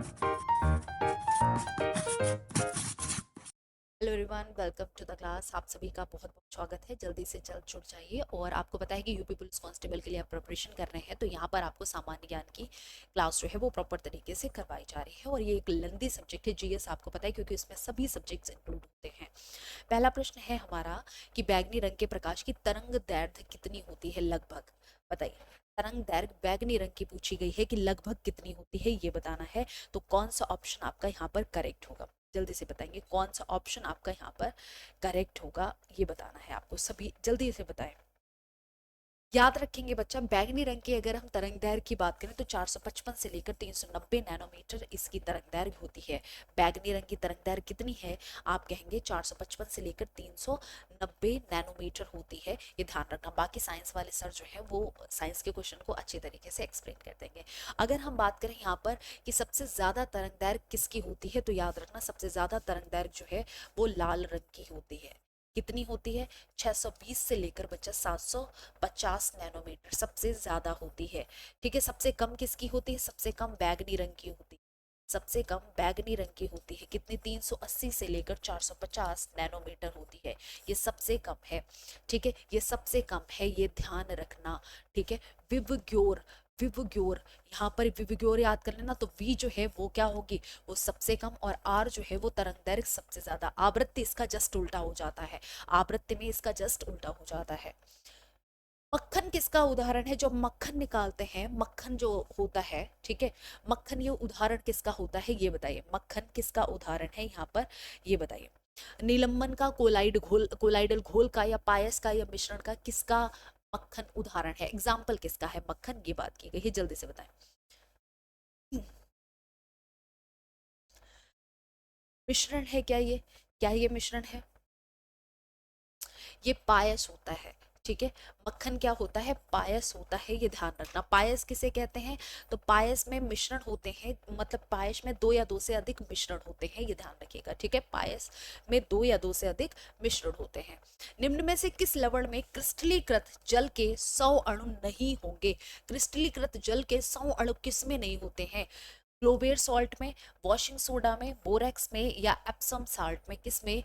Hello everyone, welcome to the class. आप सभी का बहुत बहुत स्वागत है। जल्दी से जल्द जुड़ जाइए। और आपको पता है कि यूपी पुलिस कांस्टेबल के लिए आप प्रिपरेशन कर रहे हैं, तो यहाँ पर आपको सामान्य ज्ञान की क्लास जो है वो प्रॉपर तरीके से करवाई जा रही है। और ये एक लेंदी सब्जेक्ट है, जीएस, आपको पता है, क्योंकि इसमें सभी सब्जेक्ट्स इंक्लूड होते हैं। पहला प्रश्न है हमारा कि बैंगनी रंग के प्रकाश की तरंग दैर्घ्य कितनी होती है लगभग। बताइए, तरंग दैर्घ्य बैंगनी रंग की पूछी गई है कि लगभग कितनी होती है, ये बताना है। तो कौन सा ऑप्शन आपका यहाँ पर करेक्ट होगा, जल्दी से बताएंगे कौन सा ऑप्शन आपका यहाँ पर करेक्ट होगा, ये बताना है आपको। सभी जल्दी से बताएं। याद रखेंगे बच्चा, बैंगनी रंग की अगर हम तरंग दैर्घ्य की बात करें तो 455 से लेकर 390 नैनोमीटर इसकी तरंग दैर्घ्य होती है। बैंगनी रंग की तरंग दैर्घ्य कितनी है, आप कहेंगे 455 से लेकर 390 नैनोमीटर होती है। ये ध्यान रखना। बाकी साइंस वाले सर जो है वो साइंस के क्वेश्चन को अच्छे तरीके से एक्सप्लेन कर देंगे। अगर हम बात करें यहाँ पर कि सबसे ज्यादा तरंग दैर्घ्य किसकी होती है, तो याद रखना सबसे ज्यादा तरंग दैर्घ्य जो है वो लाल रंग की होती है। कितनी होती है, 620 से लेकर बच्चा 750 नैनोमीटर सबसे ज्यादा होती है। ठीक है। सबसे कम किसकी होती है, सबसे कम बैगनी रंग की होती है। सबसे कम बैगनी रंग की होती है। कितनी, 380 से लेकर 450 नैनोमीटर होती है। ये सबसे कम है। ठीक है, ये सबसे कम है, ये ध्यान रखना। ठीक है। विवग्योर, विवग्योर, यहाँ पर विवग्योर याद कर लेना। तो वी जो है वो क्या होगी, वो सबसे कम, और आर जो है वो तरंग दैर्घ्य सबसे ज्यादा। आवृत्ति इसका जस्ट उल्टा हो जाता है, आवृत्ति में इसका जस्ट उल्टा हो जाता है। मक्खन किसका उदाहरण है, जो मक्खन निकालते हैं, मक्खन जो होता है, ठीक है, मक्खन, ये उदाहरण किसका होता है, ये बताइए। मक्खन किसका उदाहरण है यहाँ पर, ये बताइए। नीलम्बन का, कोलाइड घोल, कोलाइडल घोल का, या पायस का, या मिश्रण का, किसका मक्खन उदाहरण है, एग्जाम्पल किसका है मक्खन, ये बात की गई है। जल्दी से बताएं। मिश्रण है क्या ये, क्या ये मिश्रण है, ये पायस होता है। ठीक है। मक्खन क्या होता है, पायस होता है, ये ध्यान रखना। पायस किसे कहते हैं, तो पायस में मिश्रण होते हैं, मतलब पायस में दो या दो से अधिक मिश्रण होते हैं, ये ध्यान रखिएगा। ठीक है, पायस में दो या दो से अधिक मिश्रण होते हैं। निम्न में से किस लवण में क्रिस्टलीकृत जल के 100 अणु नहीं होंगे। क्रिस्टलीकृत जल के 100 अणु किस में नहीं होते हैं, क्लोबेर सॉल्ट में, वॉशिंग सोडा में, बोरेक्स में, या एप्सम साल्ट में, किसमें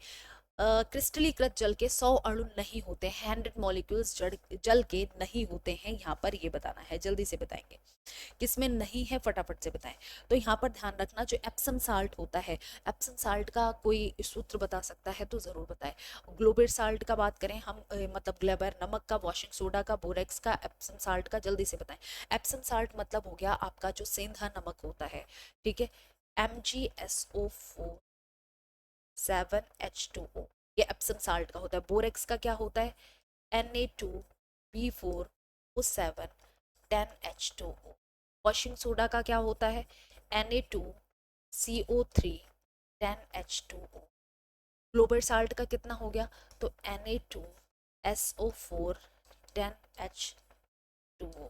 क्रिस्टलीकृत जल के 100 अणु नहीं होते हैं, 100 मॉलिक्यूल्स जल के नहीं होते हैं, यहाँ पर ये बताना है। जल्दी से बताएंगे किसमें नहीं है, फटाफट से बताएं। तो यहाँ पर ध्यान रखना, जो एप्सम साल्ट होता है, एप्सम साल्ट का कोई सूत्र बता सकता है तो जरूर बताएं। ग्लोबेर साल्ट का बात करें हम, मतलब ग्लेबर नमक का, वॉशिंग सोडा का, बोरेक्स का, एप्सम साल्ट का, जल्दी से बताएं। एप्सम साल्ट मतलब हो गया आपका जो सेंधा नमक होता है। ठीक है, MgSO4 7H2O, ये एप्सम साल्ट का होता है। बोरेक्स का क्या होता है, Na2B4O7 10H2O। वॉशिंग सोडा का क्या होता है, Na2CO3 10H2O। ग्लोबल साल्ट का कितना हो गया, तो Na2SO4 10H2O।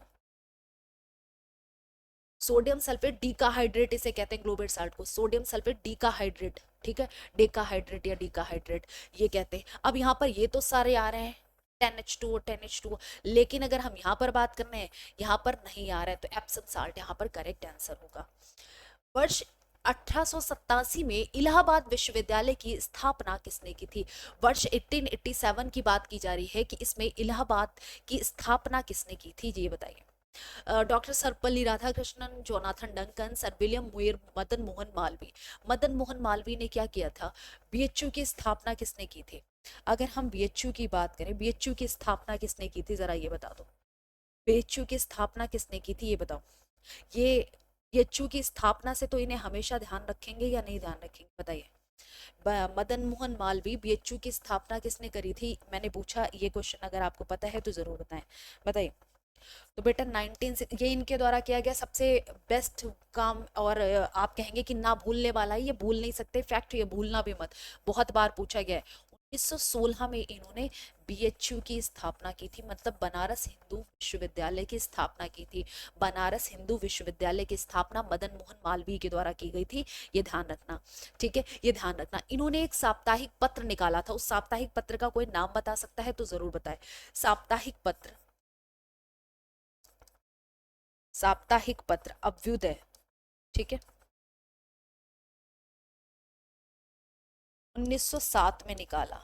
सोडियम सल्फेट डीकाहाइड्रेट इसे कहते हैं, ग्लोबेट साल्ट को सोडियम सल्फेट डीकाहाइड्रेट। ठीक है, डेकाहाइड्रेट या डीकाहाइड्रेट ये कहते हैं। अब यहाँ पर ये तो सारे आ रहे हैं 10H2O 10H2O, लेकिन अगर हम यहाँ पर बात कर रहे हैं, यहाँ पर नहीं आ रहा है, तो एप्सम साल्ट यहाँ पर करेक्ट आंसर होगा। वर्ष 1887 में इलाहाबाद विश्वविद्यालय की स्थापना किसने की थी। वर्ष 1887 की बात की जा रही है कि इसमें इलाहाबाद की स्थापना किसने की थी, ये बताइए। Doctor Sarvepalli Radhakrishnan, Jonathan Duncan, sir William Muir, Madan Mohan Malviya. Madan Mohan Malviya ने क्या किया था, बीएचयू की स्थापना किसने की थी। अगर हम बीएचयू की बात करें, बीएचयू की स्थापना किसने की थी, जरा ये बता दो। बीएचयू की स्थापना किसने की थी, ये बताओ। ये बीएचयू की स्थापना से तो इन्हें हमेशा ध्यान रखेंगे या नहीं ध्यान रखेंगे, बताइए। मदन मोहन मालवीय, बीएचयू की स्थापना किसने करी थी, मैंने पूछा ये क्वेश्चन, अगर आपको पता है तो जरूर बताएं। बताइए। तो बेटा 19 से ये इनके द्वारा किया गया सबसे बेस्ट काम, और आप कहेंगे कि ना भूलने वाला है, ये भूल नहीं सकते फैक्ट, ये भूलना भी मत, बहुत बार पूछा गया है। 1916 में इन्होंने बीएचयू की स्थापना की थी, मतलब बनारस हिंदू विश्वविद्यालय की स्थापना की थी। बनारस हिंदू विश्वविद्यालय की स्थापना मदन मोहन मालवीय के द्वारा की गई थी, ये ध्यान रखना। ठीक है, ये ध्यान रखना। इन्होंने एक साप्ताहिक पत्र निकाला था, उस साप्ताहिक पत्र का कोई नाम बता सकता है तो जरूर बताए। साप्ताहिक पत्र, साप्ताहिक पत्र अभ्युदय। ठीक है, 1907 में निकाला।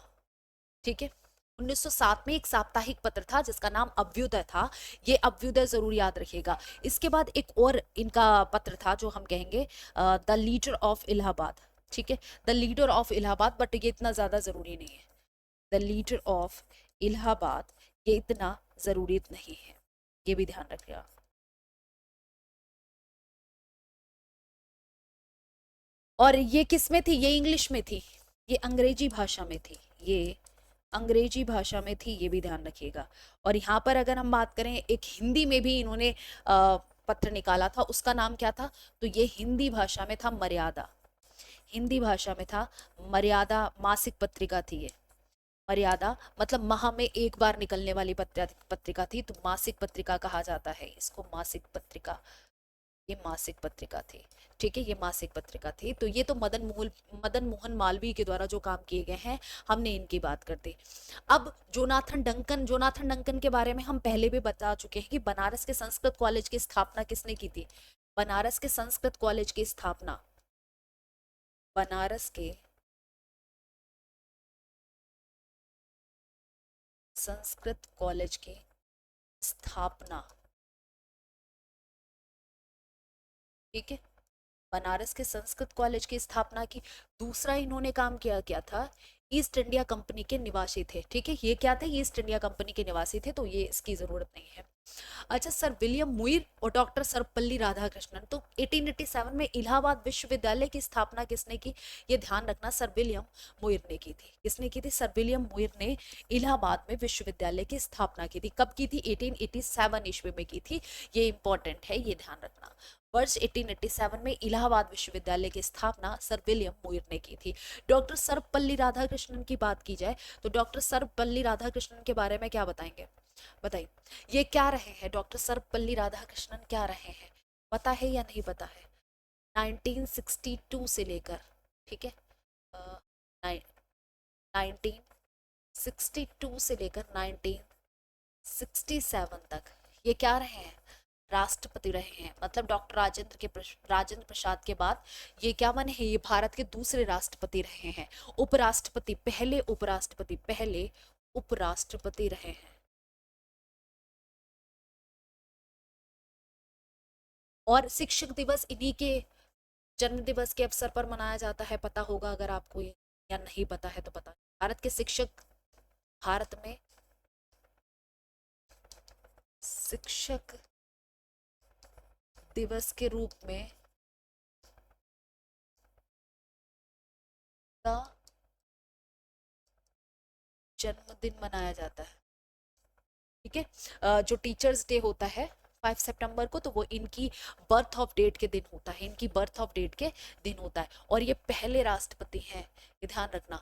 ठीक है, 1907 में एक साप्ताहिक पत्र था जिसका नाम अभ्युदय था। ये अभ्युदय जरूर याद रखिएगा। इसके बाद एक और इनका पत्र था जो हम कहेंगे द लीडर ऑफ इलाहाबाद। ठीक है, the leader of Allahabad, but ये इतना ज्यादा जरूरी नहीं है। द लीडर ऑफ इलाहाबाद ये इतना जरूरी नहीं है, ये भी ध्यान रखिएगा। और ये किस में थी? ये इंग्लिश में थी, ये अंग्रेजी भाषा में थी, ये अंग्रेजी भाषा में थी, ये भी ध्यान रखिएगा। और यहाँ पर अगर हम बात करें, एक हिंदी में भी इन्होंने पत्र निकाला था, उसका नाम क्या था? तो ये हिंदी भाषा में था मर्यादा। हिंदी भाषा में था मर्यादा, मासिक पत्रिका थी ये। मर्यादा मतलब माह में एक बार निकलने वाली पत्रिका थी, तो मासिक पत्रिका कहा जाता है इसको, मासिक पत्रिका। ये मासिक पत्रिका थी। ठीक है, ये मासिक पत्रिका थी। तो ये तो मदन मोहन मालवीय के द्वारा जो काम किए गए हैं, हमने इनकी बात कर दी। अब जोनाथन डंकन के बारे में हम पहले भी बता चुके हैं कि बनारस के संस्कृत कॉलेज की स्थापना किसने की थी? बनारस के संस्कृत कॉलेज की स्थापना, बनारस के संस्कृत कॉलेज की स्थापना, ठीक है, बनारस के संस्कृत कॉलेज की स्थापना की। दूसरा इन्होंने काम किया क्या था? ईस्ट इंडिया कंपनी के निवासी थे। ठीक है, ये क्या थे? ईस्ट इंडिया कंपनी के निवासी थे, तो ये इसकी जरूरत नहीं है। अच्छा, सर विलियम मुइर और डॉक्टर सर्वपल्ली राधाकृष्णन। तो 1887 में इलाहाबाद विश्वविद्यालय की स्थापना किसने की? ये ध्यान रखना, सर विलियम मुइर ने की थी। किसने की थी? सर विलियम मुइर ने इलाहाबाद में विश्वविद्यालय की स्थापना की थी। कब की थी? 1887 ईस्वी में की थी। ये इंपॉर्टेंट है, ये ध्यान रखना। वर्ष 1887 में इलाहाबाद विश्वविद्यालय की स्थापना सर विलियम मुइर ने की थी। डॉक्टर सर्वपल्ली राधाकृष्णन की बात की जाए तो डॉक्टर सर्वपल्ली राधाकृष्णन के बारे में क्या बताएंगे? बताइए, ये क्या रहे हैं? डॉक्टर सर्वपल्ली राधाकृष्णन क्या रहे हैं? पता है या नहीं पता है? 1962 से लेकर, ठीक है, 1962 से लेकर 1967 तक ये क्या रहे हैं? राष्ट्रपति रहे हैं। मतलब डॉक्टर राजेंद्र प्रसाद के बाद ये क्या बने हैं? ये भारत के दूसरे राष्ट्रपति रहे हैं। पहले उपराष्ट्रपति रहे हैं। और शिक्षक दिवस इन्हीं के जन्म दिवस के अवसर पर मनाया जाता है, पता होगा अगर आपको ये, या नहीं पता है तो पता। भारत के भारत में शिक्षक दिवस के रूप में का जन्मदिन मनाया जाता है। ठीक है, जो टीचर्स डे होता है 5 सितंबर को, तो वो इनकी बर्थ ऑफ डेट के दिन होता है, इनकी बर्थ ऑफ डेट के दिन होता है। और ये पहले राष्ट्रपति हैं, ये ध्यान रखना,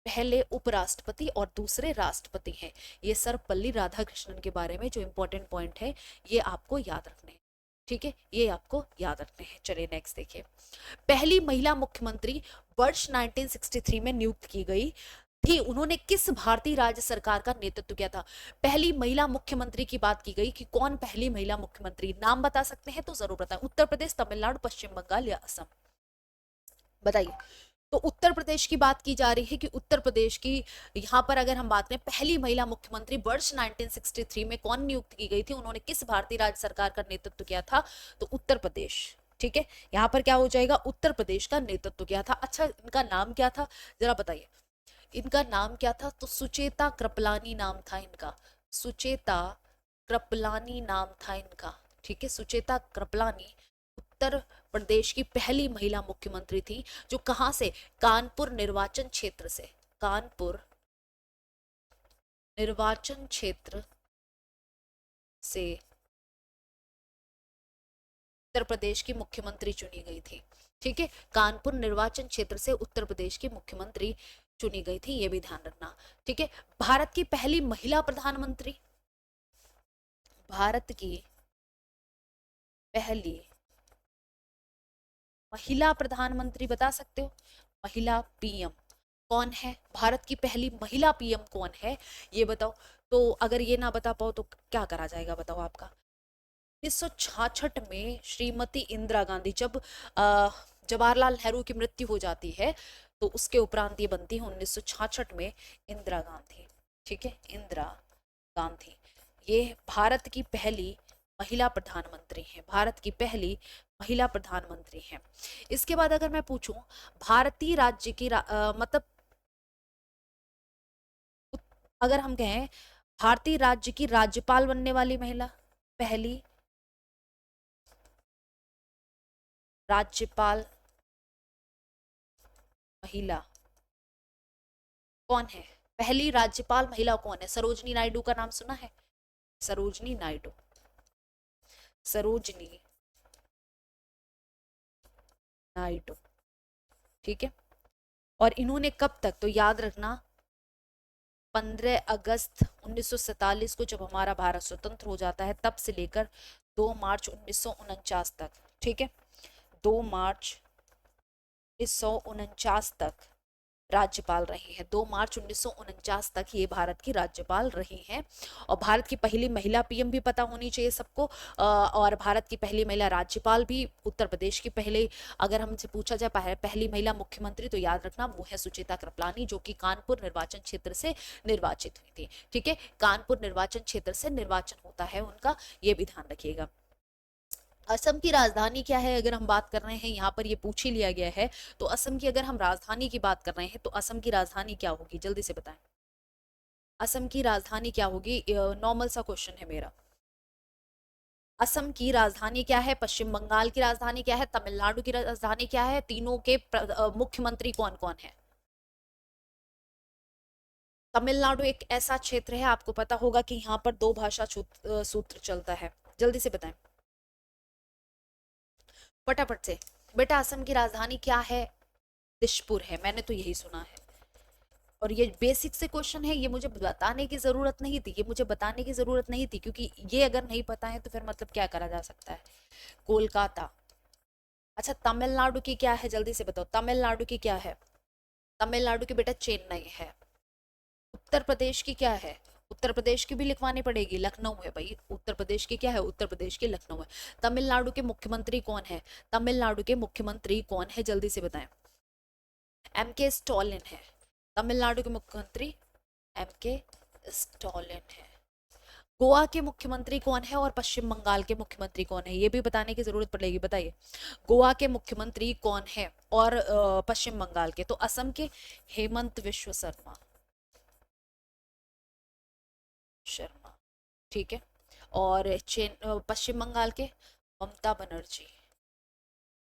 पहले उपराष्ट्रपति और दूसरे राष्ट्रपति हैं। ये सर्वपल्ली राधाकृष्णन के बारे में जो इंपॉर्टेंट पॉइंट है ये आपको याद रखने हैं। ठीक है, ये आपको याद रखने हैं। चलिए नेक्स्ट देखिए। पहली महिला मुख्यमंत्री वर्ष 1963 में नियुक्त की गई थी। उन्होंने किस भारतीय राज्य सरकार का नेतृत्व किया था? पहली महिला मुख्यमंत्री की बात की गई कि कौन पहली महिला मुख्यमंत्री, नाम बता सकते हैं तो जरूर बताएं। उत्तर प्रदेश, तमिलनाडु, पश्चिम बंगाल या असम? बताइए। तो उत्तर प्रदेश की बात की जा रही है कि उत्तर प्रदेश की, यहाँ पर अगर हम बात करें पहली महिला मुख्यमंत्री वर्ष 1963 में कौन नियुक्त की गई थी, उन्होंने किस भारतीय राज्य सरकार का नेतृत्व किया था? तो उत्तर प्रदेश। ठीक है, यहाँ पर क्या हो जाएगा? उत्तर प्रदेश का नेतृत्व किया था। अच्छा, इनका नाम क्या था जरा बताइए? इनका नाम क्या था? तो सुचेता कृपलानी नाम था इनका, सुचेता कृपलानी नाम था इनका। ठीक है, सुचेता कृपलानी उत्तर प्रदेश की पहली महिला मुख्यमंत्री थी, जो कहां से? कानपुर निर्वाचन क्षेत्र से, कानपुर निर्वाचन क्षेत्र से उत्तर प्रदेश की मुख्यमंत्री चुनी गई थी। ठीक है, कानपुर निर्वाचन क्षेत्र से उत्तर प्रदेश की मुख्यमंत्री चुनी गई थी, ये भी ध्यान रखना। ठीक है, भारत की पहली महिला प्रधानमंत्री, भारत की पहली महिला प्रधानमंत्री बता सकते हो? महिला पीएम कौन है? भारत की पहली महिला पीएम कौन है, ये बताओ। तो अगर ये ना बता पाओ तो क्या करा जाएगा बताओ आपका? 1966 में श्रीमती इंदिरा गांधी, जब जवाहरलाल नेहरू की मृत्यु हो जाती है, तो उसके उपरांत ये बनती है 1966 में इंदिरा गांधी। ठीक है, इंदिरा गांधी ये भारत की पहली महिला प्रधानमंत्री हैं, भारत की पहली महिला प्रधानमंत्री हैं। इसके बाद अगर मैं पूछूं भारतीय राज्य की मतलब अगर हम कहें भारतीय राज्य की राज्यपाल बनने वाली महिला, पहली राज्यपाल महिला कौन है? पहली राज्यपाल महिला कौन है? सरोजनी नायडू का नाम सुना है? सरोजनी नायडू, सरोजनी नायडू। ठीक है, और इन्होंने कब तक, तो याद रखना 15 अगस्त 1947 को जब हमारा भारत स्वतंत्र हो जाता है तब से लेकर 2 मार्च 1949 तक। ठीक है, 2 मार्च 1949 तक राज्यपाल रही हैं, 2 मार्च 1949 तक ये भारत की राज्यपाल रही हैं। और भारत की पहली महिला पीएम भी पता होनी चाहिए सबको, और भारत की पहली महिला राज्यपाल भी, उत्तर प्रदेश की पहले अगर हमसे पूछा जाए पहली महिला मुख्यमंत्री, तो याद रखना वो है सुचेता कृपलानी, जो कि कानपुर निर्वाचन क्षेत्र से निर्वाचित हुई थी। ठीक है, कानपुर निर्वाचन क्षेत्र से निर्वाचन होता है उनका, ये भी ध्यान रखिएगा। असम की राजधानी क्या है अगर हम बात कर रहे हैं, यहाँ पर ये पूछ ही लिया गया है, तो असम की अगर हम राजधानी की बात कर रहे हैं तो असम की राजधानी क्या होगी, जल्दी से बताएं। असम की राजधानी क्या होगी? नॉर्मल सा क्वेश्चन है मेरा। असम की राजधानी क्या है? पश्चिम बंगाल की राजधानी क्या है? तमिलनाडु की राजधानी क्या है? तीनों के मुख्यमंत्री कौन कौन है? तमिलनाडु एक ऐसा क्षेत्र है, आपको पता होगा कि यहाँ पर दो भाषा सूत्र चलता है। जल्दी से बताएं फटाफट से। बेटा असम की राजधानी क्या है? दिशपुर है, मैंने तो यही सुना है। और ये बेसिक से क्वेश्चन है, ये मुझे बताने की जरूरत नहीं थी, ये मुझे बताने की जरूरत नहीं थी, क्योंकि ये अगर नहीं पता है तो फिर मतलब क्या करा जा सकता है। कोलकाता। अच्छा तमिलनाडु की क्या है, जल्दी से बताओ, तमिलनाडु की क्या है? तमिलनाडु की बेटा चेन्नई है। उत्तर प्रदेश की क्या है? उत्तर प्रदेश की भी लिखवानी पड़ेगी, लखनऊ है भाई। उत्तर प्रदेश की क्या है? उत्तर प्रदेश की लखनऊ है। तमिलनाडु के मुख्यमंत्री कौन है? तमिलनाडु के मुख्यमंत्री कौन है, जल्दी से बताएं। एम के स्टॉलिन है तमिलनाडु के मुख्यमंत्री, एम के स्टॉलिन है। गोवा के मुख्यमंत्री कौन है और पश्चिम बंगाल के मुख्यमंत्री कौन है, ये भी बताने की जरूरत पड़ेगी, बताइए। गोवा के मुख्यमंत्री कौन है और पश्चिम बंगाल के, तो असम के हेमंत विश्व शर्मा, शर्मा। ठीक है, और पश्चिम बंगाल के ममता बनर्जी,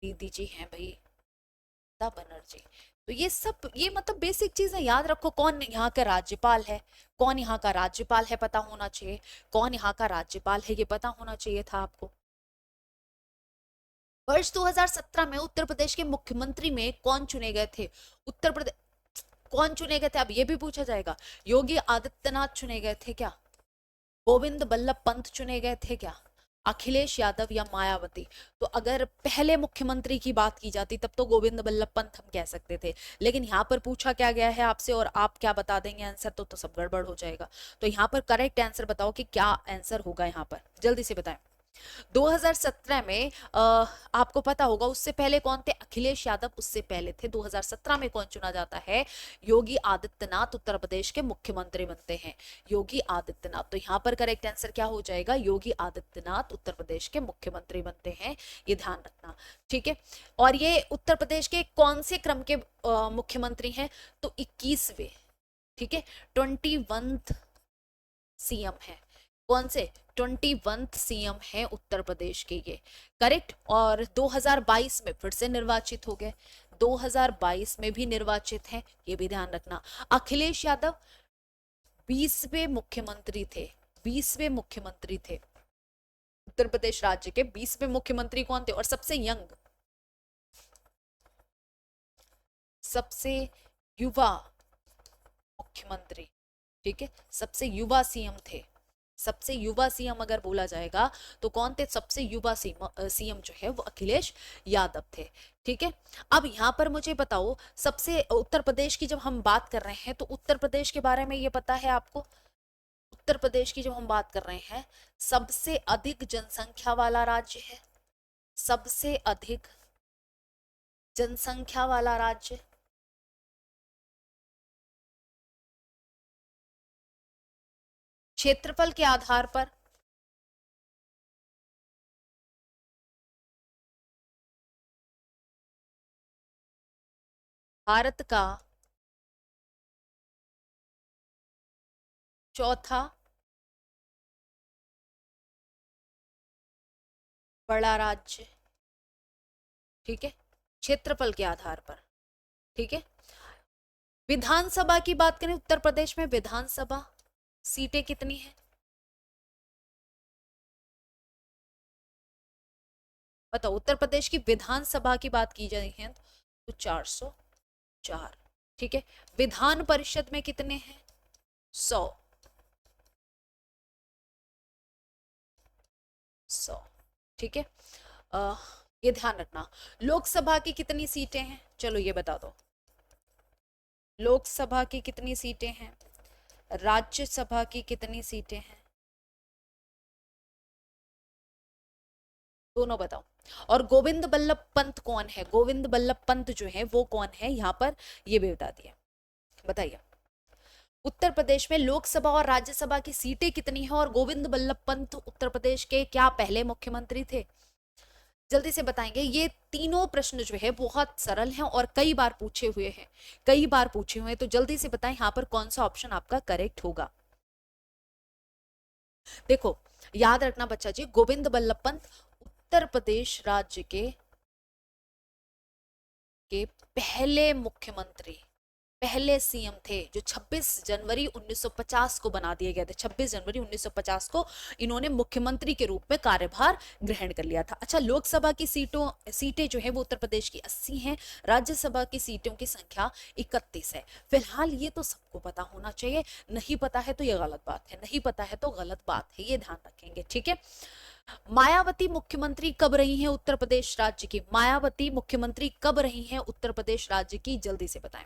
दीदी जी हैं भाई, ममता बनर्जी। तो ये सब, ये मतलब बेसिक चीजें याद रखो। कौन यहाँ का राज्यपाल है, कौन यहाँ का राज्यपाल है पता होना चाहिए, कौन यहाँ का राज्यपाल है ये पता होना चाहिए था आपको। वर्ष 2017 में उत्तर प्रदेश के मुख्यमंत्री में कौन चुने गए थे? उत्तर प्रदेश कौन चुने गए थे, अब ये भी पूछा जाएगा। योगी आदित्यनाथ चुने गए थे क्या? गोविंद बल्लभ पंत चुने गए थे क्या? अखिलेश यादव या मायावती? तो अगर पहले मुख्यमंत्री की बात की जाती तब तो गोविंद बल्लभ पंत हम कह सकते थे, लेकिन यहाँ पर पूछा क्या गया है आपसे और आप क्या बता देंगे आंसर, तो सब गड़बड़ हो जाएगा। तो यहाँ पर करेक्ट आंसर बताओ कि क्या आंसर होगा यहाँ पर, जल्दी से बताएं। 2017 में आपको पता होगा उससे पहले कौन थे? अखिलेश यादव उससे पहले थे। 2017 में कौन चुना जाता है? योगी आदित्यनाथ उत्तर प्रदेश के मुख्यमंत्री बनते हैं, योगी आदित्यनाथ। तो यहाँ पर करेक्ट आंसर क्या हो जाएगा? योगी आदित्यनाथ उत्तर प्रदेश के मुख्यमंत्री बनते हैं, ये ध्यान रखना। ठीक है, और ये उत्तर प्रदेश के कौन से क्रम के मुख्यमंत्री हैं? तो 21वें। ठीक है, 21 सीएम है। कौन से? 21 सीएम है उत्तर प्रदेश के ये, करेक्ट। और 2022 में फिर से निर्वाचित हो गए, 2022 में भी निर्वाचित हैं, ये भी ध्यान रखना। अखिलेश यादव 20वें मुख्यमंत्री थे, 20वें मुख्यमंत्री थे उत्तर प्रदेश राज्य के। 20वें मुख्यमंत्री कौन थे? और सबसे यंग, सबसे युवा मुख्यमंत्री, ठीक है, सबसे युवा सीएम थे। सबसे युवा सीएम अगर बोला जाएगा तो कौन थे? सबसे युवा सीएम जो है वो अखिलेश यादव थे। ठीक है, अब यहाँ पर मुझे बताओ, सबसे उत्तर प्रदेश की जब हम बात कर रहे हैं तो उत्तर प्रदेश के बारे में ये पता है आपको? उत्तर प्रदेश की जब हम बात कर रहे हैं, सबसे अधिक जनसंख्या वाला राज्य है, सबसे अधिक जनसंख्या वाला राज्य क्षेत्रफल के आधार पर, भारत का चौथा बड़ा राज्य, ठीक है, क्षेत्रफल के आधार पर, ठीक है। विधानसभा की बात करें, उत्तर प्रदेश में विधानसभा सीटें कितनी है? बताओ, उत्तर प्रदेश की विधानसभा की बात की जाए है तो 404, ठीक है। विधान परिषद में कितने हैं? 100, 100, ठीक है। ये ध्यान रखना। लोकसभा की कितनी सीटें हैं, चलो ये बता दो। लोकसभा की कितनी सीटें हैं, राज्यसभा की कितनी सीटें हैं, दोनों बताओ। और गोविंद बल्लभ पंत कौन है? गोविंद बल्लभ पंत जो है वो कौन है यहाँ पर, ये भी बता दिया। बताइए, उत्तर प्रदेश में लोकसभा और राज्यसभा की सीटें कितनी हैं और गोविंद बल्लभ पंत उत्तर प्रदेश के क्या पहले मुख्यमंत्री थे? जल्दी से बताएंगे। ये तीनों प्रश्न जो है बहुत सरल हैं और कई बार पूछे हुए हैं, कई बार पूछे हुए हैं, तो जल्दी से बताएं यहाँ पर कौन सा ऑप्शन आपका करेक्ट होगा। देखो, याद रखना बच्चा जी, गोविंद बल्लभ पंत उत्तर प्रदेश राज्य के पहले मुख्यमंत्री, पहले सीएम थे, जो 26 जनवरी 1950 को बना दिए गए थे। 26 जनवरी 1950 को इन्होंने मुख्यमंत्री के रूप में कार्यभार ग्रहण कर लिया था। अच्छा, लोकसभा की सीटें जो है वो उत्तर प्रदेश की 80 हैं, राज्यसभा की सीटों की संख्या 31 है। फिलहाल ये तो सबको पता होना चाहिए, नहीं पता है तो ये गलत बात है, नहीं पता है तो गलत बात है, ये ध्यान रखेंगे, ठीक है। मायावती मुख्यमंत्री कब रही हैं उत्तर प्रदेश राज्य की? मायावती मुख्यमंत्री कब रही हैं उत्तर प्रदेश राज्य की, जल्दी से बताएं।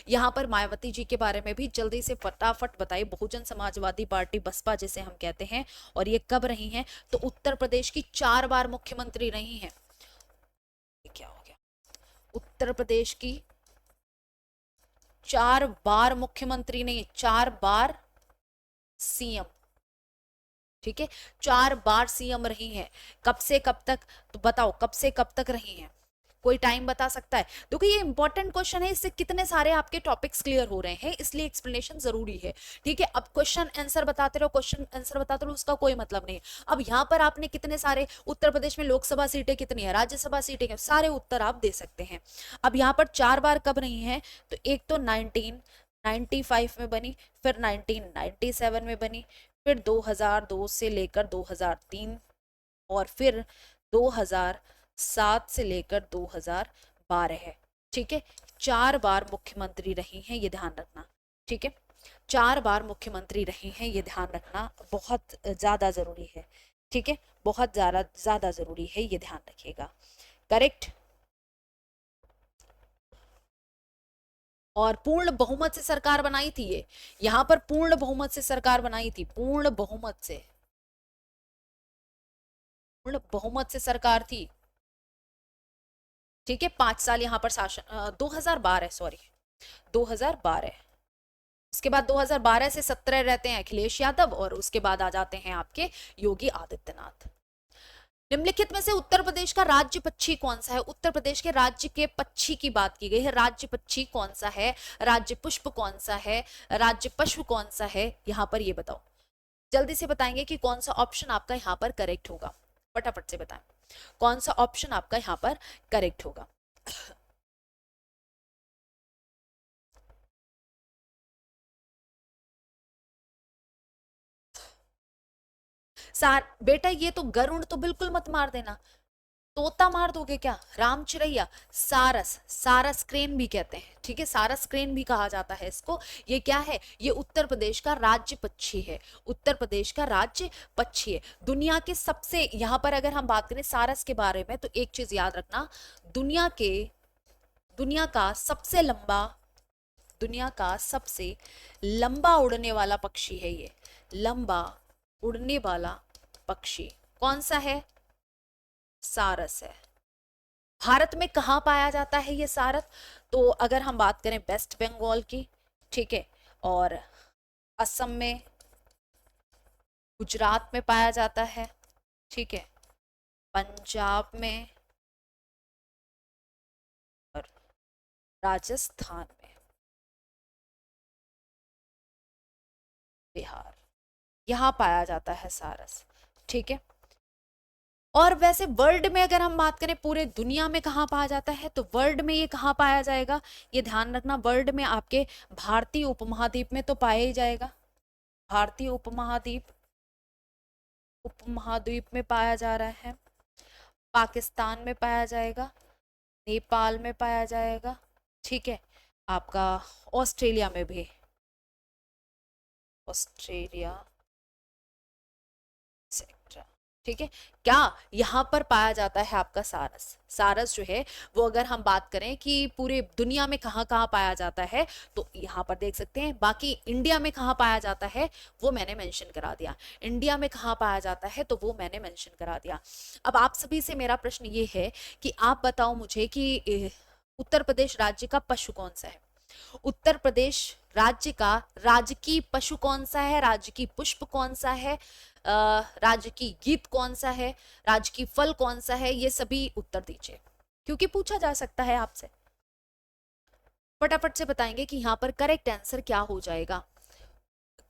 यहां पर मायावती जी के बारे में भी जल्दी से फटाफट बताइए। बहुजन समाजवादी पार्टी, बसपा जिसे हम कहते हैं, और ये कब रही हैं? तो उत्तर प्रदेश की 4 बार मुख्यमंत्री रही हैं। क्या हो गया? उत्तर प्रदेश की 4 बार मुख्यमंत्री नहीं, 4 बार सीएम, ठीक है। 4 बार सीएम रही हैं। कब से कब तक? तो बताओ, कब से कब तक रही हैं? कोई टाइम बता सकता है? देखो, ये इंपॉर्टेंट क्वेश्चन है, इससे कितने सारे आपके टॉपिक्स क्लियर हो रहे हैं, इसलिए एक्सप्लेनेशन जरूरी है, ठीक है। अब क्वेश्चन आंसर बताते रहो, क्वेश्चन आंसर बताते रहो, उसका कोई मतलब नहीं। अब यहाँ पर आपने कितने सारे, उत्तर प्रदेश में लोकसभा सीटें कितनी है, राज्यसभा सीटें क्या, सारे उत्तर आप दे सकते हैं। अब यहाँ पर 4 बार कब रही हैं? तो एक तो 1995 में बनी, फिर 1997 में बनी, फिर 2002 से लेकर 2003, और फिर 2007 से लेकर 2012 है, ठीक है। 4 बार मुख्यमंत्री रही हैं, ये ध्यान रखना, ठीक है। 4 बार मुख्यमंत्री रही हैं, ये ध्यान रखना, बहुत ज्यादा जरूरी है, ठीक है, बहुत ज्यादा ज्यादा जरूरी है, ये ध्यान रखिएगा। करेक्ट। और पूर्ण बहुमत से सरकार बनाई थी ये, यहां पर पूर्ण बहुमत से सरकार बनाई थी, पूर्ण बहुमत से, पूर्ण बहुमत से सरकार थी, ठीक है। 5 साल यहां पर शासन, 2012, सॉरी 2012, उसके बाद 2012 से 17 रहते हैं अखिलेश यादव, और उसके बाद आ जाते हैं आपके योगी आदित्यनाथ। निम्नलिखित में से उत्तर प्रदेश का राज्य पक्षी कौन सा है? उत्तर प्रदेश के राज्य के पक्षी की बात की गई है, राज्य पक्षी कौन सा है, राज्य पुष्प कौन सा है, राज्य पशु कौन सा है, यहां पर ये बताओ। जल्दी से बताएंगे कि कौन सा ऑप्शन आपका यहाँ पर करेक्ट होगा, फटाफट से बताएं कौन सा ऑप्शन आपका यहाँ पर करेक्ट होगा। बेटा, ये तो गरुड़ तो बिल्कुल मत मार देना, तोता मार दोगे क्या? राम चिरैया, सारस, सारस क्रेन भी कहते हैं, ठीक है, सारस क्रेन भी कहा जाता है इसको। ये क्या है? ये उत्तर प्रदेश का राज्य पक्षी है, उत्तर प्रदेश का राज्य पक्षी है। दुनिया के सबसे, यहाँ पर अगर हम बात करें सारस के बारे में, तो एक चीज याद रखना, दुनिया का सबसे लंबा, दुनिया का सबसे लंबा उड़ने वाला पक्षी है ये, लंबा उड़ने वाला पक्षी कौन सा है? सारस है। भारत में कहाँ पाया जाता है ये सारस? तो अगर हम बात करें वेस्ट बंगाल की, ठीक है, और असम में, गुजरात में पाया जाता है, ठीक है, पंजाब में और राजस्थान में, बिहार, यहाँ पाया जाता है सारस, ठीक है। और वैसे वर्ल्ड में अगर हम बात करें पूरे दुनिया में कहाँ पाया जाता है, तो वर्ल्ड में ये कहाँ पाया जाएगा, ये ध्यान रखना, वर्ल्ड में आपके भारतीय उपमहाद्वीप में तो पाया ही जाएगा, भारतीय उपमहाद्वीप, उपमहाद्वीप में पाया जा रहा है, पाकिस्तान में पाया जाएगा, नेपाल में पाया जाएगा, ठीक है, आपका ऑस्ट्रेलिया में भी, ऑस्ट्रेलिया सेक्टर, ठीक है। क्या यहाँ पर पाया जाता है आपका सारस, सारस जो है वो अगर हम बात करें कि पूरे दुनिया में कहाँ कहाँ पाया जाता है, तो यहाँ पर देख सकते हैं। बाकी इंडिया में कहाँ पाया जाता है वो मैंने मेंशन करा दिया, इंडिया में कहाँ पाया जाता है तो वो मैंने मेंशन करा दिया। अब आप सभी से मेरा प्रश्न ये है कि आप बताओ मुझे कि उत्तर प्रदेश राज्य का पशु कौन सा है, उत्तर प्रदेश राज्य का राजकीय पशु कौन सा है, राजकीय पुष्प कौन सा है, राजकीय गीत कौन सा है, राजकीय फल कौन सा है, ये सभी उत्तर दीजिए, क्योंकि पूछा जा सकता है आपसे। फटाफट से बताएंगे कि यहाँ पर करेक्ट आंसर क्या हो जाएगा,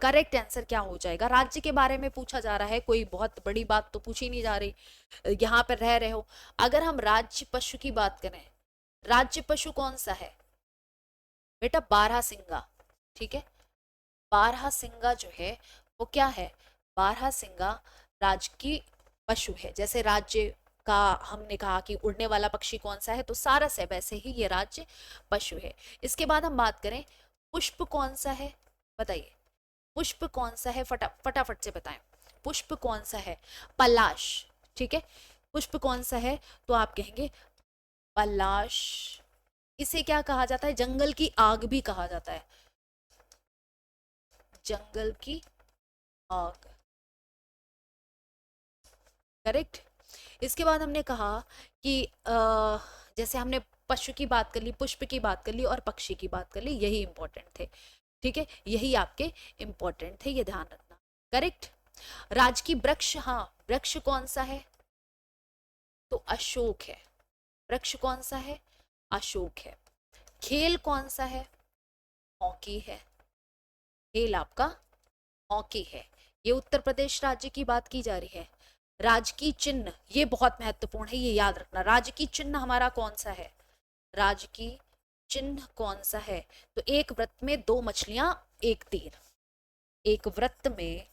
करेक्ट आंसर क्या हो जाएगा। राज्य के बारे में पूछा जा रहा है, कोई बहुत बड़ी बात तो पूछी नहीं जा रही, यहाँ पर रह रहे हो। अगर हम राज्य पशु की बात करें, राज्य पशु कौन सा है बेटा, बारहसिंगा, ठीक है, बारहसिंगा जो है वो क्या है, बारहसिंगा राजकीय पशु है। जैसे राज्य का हमने कहा कि उड़ने वाला पक्षी कौन सा है, तो सारस है, वैसे ही ये राज्य पशु है। इसके बाद हम बात करें पुष्प कौन सा है, बताइए पुष्प कौन सा है, फटाफट से बताएं, पुष्प कौन सा है, पलाश, ठीक है, पुष्प कौन सा है, तो आप कहेंगे पलाश। इसे क्या कहा जाता है, जंगल की आग भी कहा जाता है, जंगल की आग, करेक्ट। इसके बाद हमने कहा कि जैसे हमने पशु की बात कर ली, पुष्प की बात कर ली और पक्षी की बात कर ली, यही इंपॉर्टेंट थे, ठीक है, यही आपके इंपॉर्टेंट थे, ये ध्यान रखना, करेक्ट। राजकीय वृक्ष, हाँ वृक्ष कौन सा है, तो अशोक है, वृक्ष कौन सा है, अशोक है। खेल कौन सा है, हॉकी है, खेल आपका हॉकी है। ये उत्तर प्रदेश राज्य की बात की जा रही है। राजकीय चिन्ह, ये बहुत महत्वपूर्ण है, ये याद रखना, राजकीय चिन्ह हमारा कौन सा है, राजकीय चिन्ह कौन सा है, तो एक वृत्त में दो मछलियां एक तीर, एक वृत्त में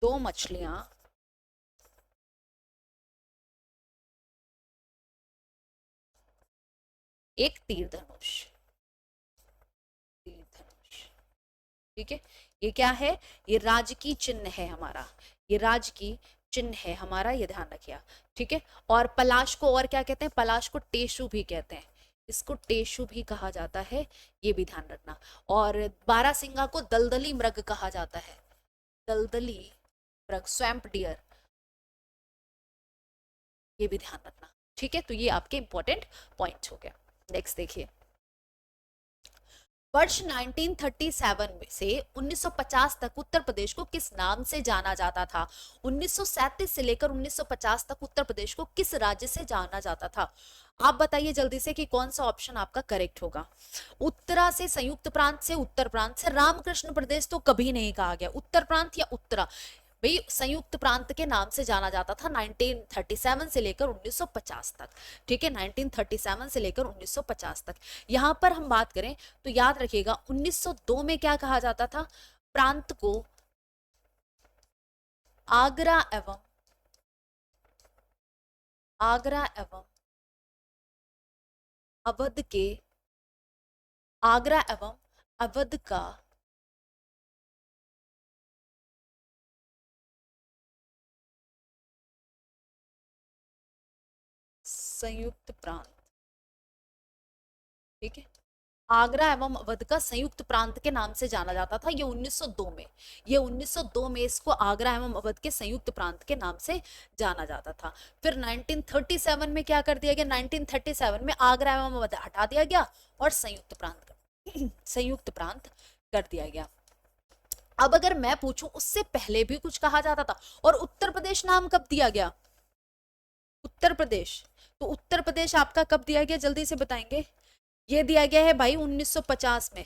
दो मछलियां एक तीर धनुष, तीर धनुष, ठीक है। ये क्या है, ये राजकीय चिन्ह है हमारा, ये राजकीय चिन्ह है हमारा, ये ध्यान रखिए, ठीक है। और पलाश को और क्या कहते हैं, पलाश को टेसु भी कहते हैं, इसको टेसु भी कहा जाता है, ये भी ध्यान रखना। और बारहसिंगा को दलदली मृग कहा जाता है, दलदली मृग, स्वैम्प डियर, ये भी ध्यान रखना, ठीक है। तो ये आपके इंपॉर्टेंट पॉइंट हो गया। नेक्स्ट देखिए, वर्ष 1937 में से 1950 तक उत्तर प्रदेश को किस नाम से जाना जाता था, 1937 से लेकर 1950 तक उत्तर प्रदेश को किस राज्य से जाना जाता था। आप बताइए जल्दी से कि कौन सा ऑप्शन आपका करेक्ट होगा। उत्तरा से, संयुक्त प्रांत से, उत्तर प्रांत से, रामकृष्ण प्रदेश तो कभी नहीं कहा गया, उत्तर प्रांत या उत्तरा, भाई संयुक्त प्रांत के नाम से जाना जाता था 1937 से लेकर 1950 तक, ठीक है, 1937 से लेकर 1950 तक। यहां पर हम बात करें तो याद रखिएगा 1902 में क्या कहा जाता था, प्रांत को आगरा एवं अवध के, आगरा एवं अवध का संयुक्त प्रांत, ठीक है, आगरा एवं अवध का संयुक्त प्रांत के नाम से जाना जाता था, ये 1902 में, ये 1902 में इसको आगरा एवं अवध के संयुक्त प्रांत के नाम से जाना जाता था। फिर 1937 में क्या कर दिया गया, 1937 में आगरा एवं अवध हटा दिया गया और संयुक्त प्रांत कर दिया गया। अब अगर मैं पूछूं उससे पहले भी कुछ कहा जाता था, और उत्तर प्रदेश नाम कब दिया गया? उत्तर प्रदेश, तो उत्तर प्रदेश आपका कब दिया गया, जल्दी से बताएंगे? ये दिया गया है भाई 1950 में।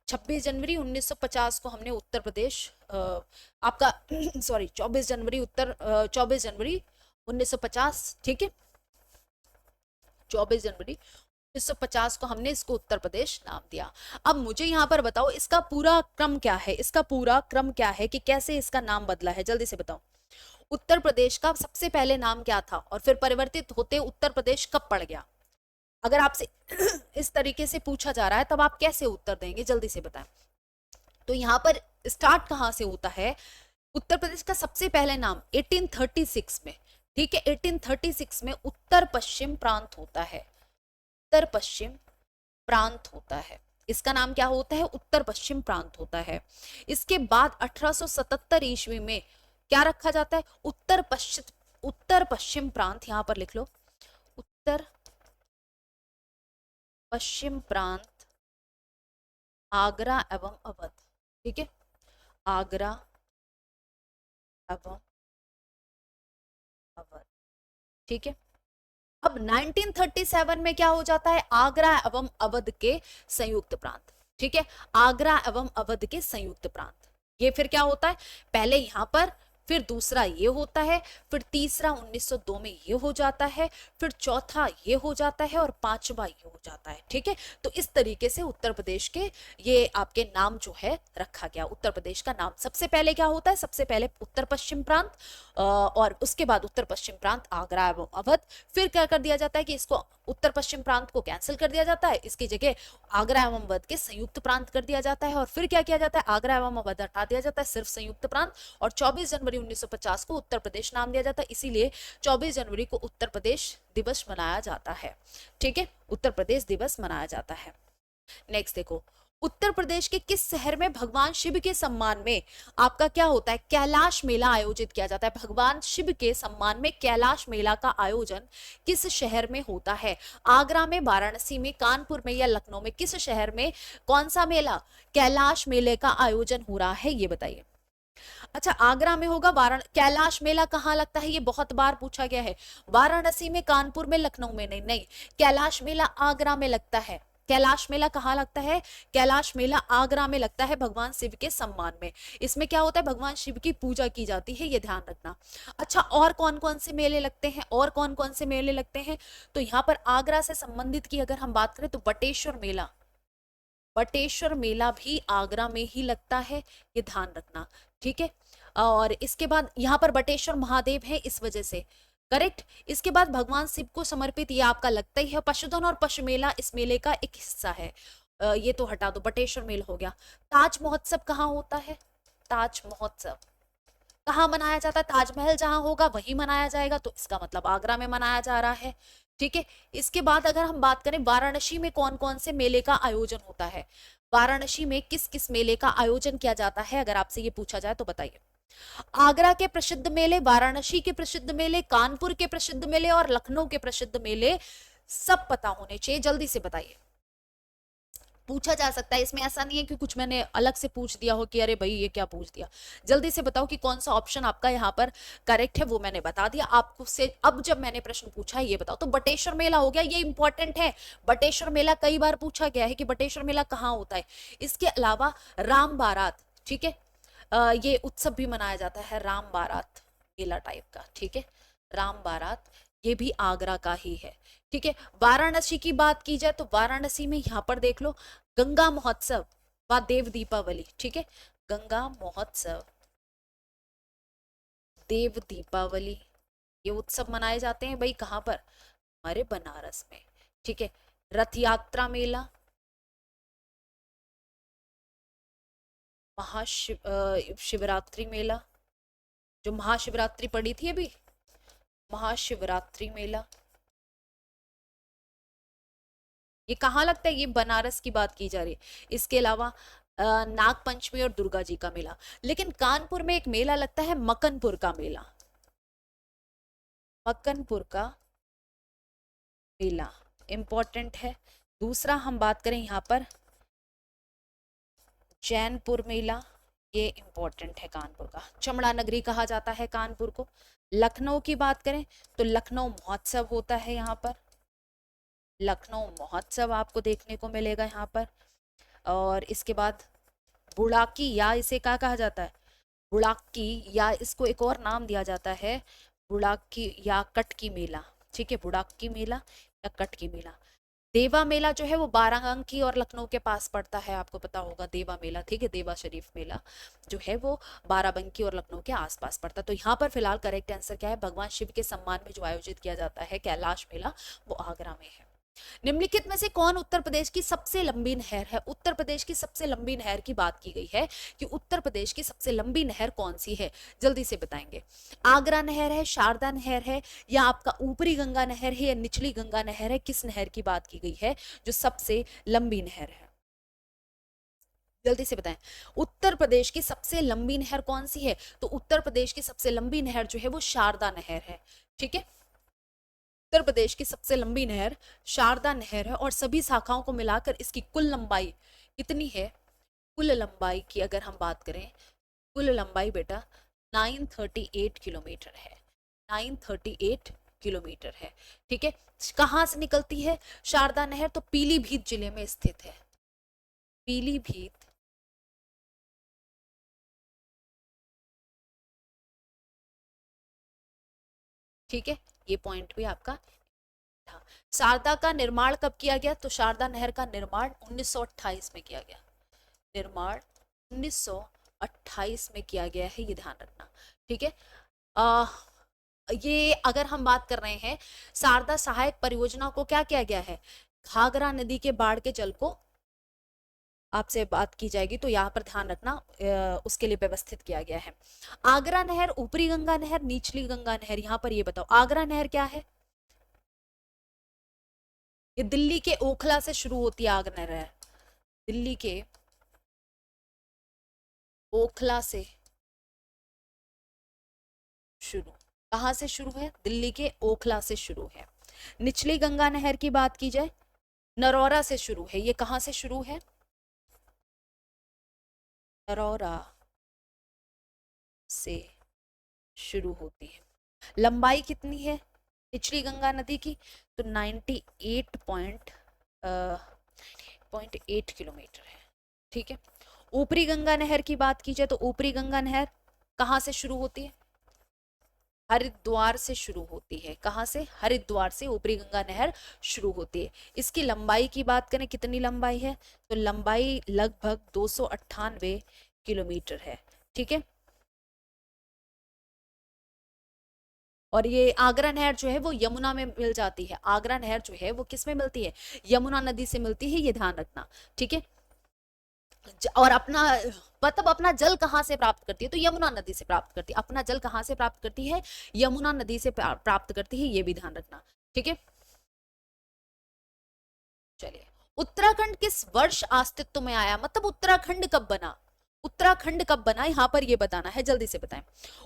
26 जनवरी 1950 को हमने उत्तर प्रदेश आपका सॉरी 24 जनवरी 1950, ठीक है, 24 जनवरी 1950 को हमने इसको उत्तर प्रदेश नाम दिया। अब मुझे यहाँ पर बताओ इसका पूरा क्रम क्या है, इसका पूरा क्रम क्या है कि कैसे इसका नाम बदला है, जल्दी से बताओ। उत्तर प्रदेश का सबसे पहले नाम क्या था और फिर परिवर्तित होते उत्तर प्रदेश कब पड़ गया? अगर आपसे इस तरीके से पूछा जा रहा है तब आप कैसे उत्तर देंगे, जल्दी से बताएं। तो यहाँ पर स्टार्ट कहाँ से होता है? उत्तर प्रदेश का सबसे पहले नाम 1836 में, ठीक है, 1836 में उत्तर पश्चिम प्रांत होता है, उत्तर पश्चिम प्रांत होता है, इसका नाम क्या होता है? उत्तर पश्चिम प्रांत होता है। इसके बाद 1877 ईस्वी में क्या रखा जाता है? उत्तर पश्चिम प्रांत, यहां पर लिख लो, उत्तर पश्चिम प्रांत आगरा एवं अवध, ठीक है, आगरा एवं अवध, ठीक है। अब 1937 में क्या हो जाता है? आगरा एवं अवध के संयुक्त प्रांत, ठीक है, आगरा एवं अवध के संयुक्त प्रांत। ये फिर क्या होता है? पहले यहां पर, फिर दूसरा ये होता है, फिर तीसरा 1902 में ये हो जाता है, फिर चौथा ये हो जाता है और पांचवा ये हो जाता है, ठीक है। तो इस तरीके से उत्तर प्रदेश के ये आपके नाम जो है रखा गया। उत्तर प्रदेश का नाम सबसे पहले क्या होता है? सबसे पहले उत्तर पश्चिम प्रांत, और उसके बाद उत्तर पश्चिम प्रांत आगरा एवं अवध। फिर क्या कर दिया जाता है कि इसको उत्तर पश्चिम प्रांत को कैंसिल कर दिया जाता है, इसकी जगह आगरा एवं अवध के संयुक्त प्रांत कर दिया जाता है। और फिर क्या किया जाता है? आगरा एवं अवध हटा दिया जाता है, सिर्फ संयुक्त प्रांत, और 24 जनवरी 1950 को उत्तर प्रदेश नाम दिया जाता है। इसीलिए 24 जनवरी को उत्तर प्रदेश दिवस मनाया जाता है, ठीक है, उत्तर प्रदेश दिवस मनाया जाता है। नेक्स्ट देखो, उत्तर प्रदेश के किस शहर में भगवान शिव के सम्मान में आपका क्या होता है? कैलाश मेला आयोजित किया जाता है। भगवान शिव के सम्मान में कैलाश मेला का आयोजन किस शहर में होता है? आगरा में, वाराणसी में, कानपुर में या लखनऊ में? किस शहर में कौन सा मेला, कैलाश मेले का आयोजन हो रहा है, ये बताइए। अच्छा, आगरा में होगा। कैलाश मेला कहाँ लगता है? ये बहुत बार पूछा गया है। वाराणसी में, कानपुर में, लखनऊ में? नहीं नहीं, कैलाश मेला आगरा में लगता है। कैलाश मेला कहाँ लगता है? कैलाश मेला आगरा में लगता है, भगवान शिव के सम्मान में। इसमें क्या होता है? भगवान शिव की पूजा की जाती है, ये ध्यान रखना। अच्छा, और कौन कौन से मेले लगते हैं? और कौन कौन से मेले लगते हैं? तो यहाँ पर आगरा से संबंधित की अगर हम बात करें तो बटेश्वर मेला, बटेश्वर मेला भी आगरा में ही लगता है, ये ध्यान रखना, ठीक है। और इसके बाद यहाँ पर बटेश्वर महादेव है, इस वजह से, करेक्ट। इसके बाद भगवान शिव को समर्पित ये आपका लगता ही है। पशुधन और पशु मेला इस मेले का एक हिस्सा है, ये तो हटा दो, बटेश्वर मेला हो गया। ताज महोत्सव कहाँ होता है? ताज महोत्सव कहाँ मनाया जाता है? ताजमहल जहां होगा वहीं मनाया जाएगा, तो इसका मतलब आगरा में मनाया जा रहा है, ठीक है। इसके बाद अगर हम बात करें वाराणसी में कौन कौन से मेले का आयोजन होता है, वाराणसी में किस किस मेले का आयोजन किया जाता है, अगर आपसे ये पूछा जाए तो बताइए। आगरा के प्रसिद्ध मेले, वाराणसी के प्रसिद्ध मेले, कानपुर के प्रसिद्ध मेले और लखनऊ के प्रसिद्ध मेले सब पता होने चाहिए, जल्दी से बताइए। पूछा जा सकता है, इसमें ऐसा नहीं है कि कुछ मैंने अलग से पूछ दिया हो कि अरे भाई ये क्या पूछ दिया। जल्दी से बताओ कि कौन सा ऑप्शन आपका यहाँ पर करेक्ट है, वो मैंने बता दिया आपको। से अब जब मैंने प्रश्न पूछा है ये बताओ, तो बटेश्वर मेला हो गया, ये इंपॉर्टेंट है। बटेश्वर मेला कई बार पूछा गया है कि बटेश्वर मेला कहाँ होता है। इसके अलावा राम बारात, ठीक है, ये उत्सव भी मनाया जाता है, राम बारात मेला टाइप का, ठीक है, राम बारात, ये भी आगरा का ही है, ठीक है। वाराणसी की बात की जाए तो वाराणसी में यहाँ पर देख लो, गंगा महोत्सव व देव दीपावली, ठीक है, गंगा महोत्सव, देव दीपावली, ये उत्सव मनाए जाते हैं भाई कहाँ पर? हमारे बनारस में, ठीक है। रथ यात्रा मेला, शिवरात्रि मेला, जो महाशिवरात्रि पड़ी थी अभी, महाशिवरात्रि मेला, ये कहाँ लगता है? ये बनारस की बात की जा रही है। इसके अलावा नाग पंचमी और दुर्गा जी का मेला। लेकिन कानपुर में एक मेला लगता है, मकनपुर का मेला, मकनपुर का मेला इंपॉर्टेंट है। दूसरा हम बात करें यहाँ पर जैनपुर मेला, ये इंपॉर्टेंट है कानपुर का। चमड़ा नगरी कहा जाता है कानपुर को। लखनऊ की बात करें तो लखनऊ महोत्सव होता है यहाँ पर, लखनऊ महोत्सव आपको देखने को मिलेगा यहाँ पर। और इसके बाद बुड़ाकी, या इसे क्या कहा जाता है, बुड़ाकी, या इसको एक और नाम दिया जाता है बुड़ाकी या कटकी मेला। ठीक है, बुड़ाकी मेला या कटकी मेला। देवा मेला जो है वो बाराबंकी और लखनऊ के पास पड़ता है, आपको पता होगा देवा मेला। ठीक है, देवा शरीफ मेला जो है वो बाराबंकी और लखनऊ के आसपास पड़ता है। तो यहाँ पर फिलहाल करेक्ट आंसर क्या है, भगवान शिव के सम्मान में जो आयोजित किया जाता है कैलाश मेला, वो आगरा में है। निम्नलिखित में से कौन उत्तर प्रदेश की सबसे लंबी नहर है। उत्तर प्रदेश की सबसे लंबी नहर की बात की गई है कि उत्तर प्रदेश की सबसे लंबी नहर कौन सी है, जल्दी से बताएंगे। आगरा नहर है, शारदा नहर है, या आपका ऊपरी गंगा नहर है, या निचली गंगा नहर है। किस नहर की बात की गई है जो सबसे लंबी नहर है, जल्दी से बताएं। उत्तर प्रदेश की सबसे लंबी नहर कौन सी है, तो उत्तर प्रदेश की सबसे लंबी नहर जो है वो शारदा नहर है। ठीक है, उत्तर प्रदेश की सबसे लंबी नहर शारदा नहर है, और सभी शाखाओं को मिलाकर इसकी कुल लंबाई कितनी है, कुल लंबाई की अगर हम बात करें, कुल लंबाई बेटा 938 किलोमीटर है, 938 किलोमीटर है। ठीक है, कहाँ से निकलती है शारदा नहर, तो पीलीभीत जिले में स्थित है, पीलीभीत ठीक है, ये पॉइंट भी आपका था। शारदा का निर्माण कब किया गया, तो शारदा नहर का निर्माण 1928 में किया गया, निर्माण 1928 में किया गया है, ये ध्यान रखना। ठीक है, ये अगर हम बात कर रहे हैं शारदा सहायक परियोजना को क्या किया गया है, घाघरा नदी के बाढ़ के जल को, आपसे बात की जाएगी तो यहाँ पर ध्यान रखना, उसके लिए व्यवस्थित किया गया है। आगरा नहर, ऊपरी गंगा नहर, निचली गंगा नहर, यहाँ पर ये बताओ आगरा नहर क्या है। ये दिल्ली के ओखला से शुरू होती है आगरा नहर, दिल्ली के ओखला से शुरू, कहाँ से शुरू है, दिल्ली के ओखला से शुरू है। निचली गंगा नहर की बात की जाए, नरौरा से शुरू है, ये कहाँ से शुरू है, नरौरा से शुरू होती है। लंबाई कितनी है निचली गंगा नदी की, तो 98.8 किलोमीटर है। ठीक है, ऊपरी गंगा नहर की बात की जाए तो ऊपरी गंगा नहर कहाँ से शुरू होती है, हरिद्वार से शुरू होती है। कहाँ से, हरिद्वार से ऊपरी गंगा नहर शुरू होती है। इसकी लंबाई की बात करें कितनी लंबाई है, तो लंबाई लगभग 298 किलोमीटर है। ठीक है, और ये आगरा नहर जो है वो यमुना में मिल जाती है, आगरा नहर जो है वो किस में मिलती है, यमुना नदी से मिलती है, ये ध्यान रखना। ठीक है, और अपना मतलब अपना जल कहाँ से प्राप्त करती है, तो यमुना नदी से प्राप्त करती है। अपना जल कहाँ से प्राप्त करती है, यमुना नदी से प्राप्त करती है, ये भी ध्यान रखना। ठीक है, चलिए, उत्तराखंड किस वर्ष अस्तित्व में आया, मतलब उत्तराखंड कब बना, उत्तराखंड कब बना, यहाँ पर ये बताना है, जल्दी से बताएं।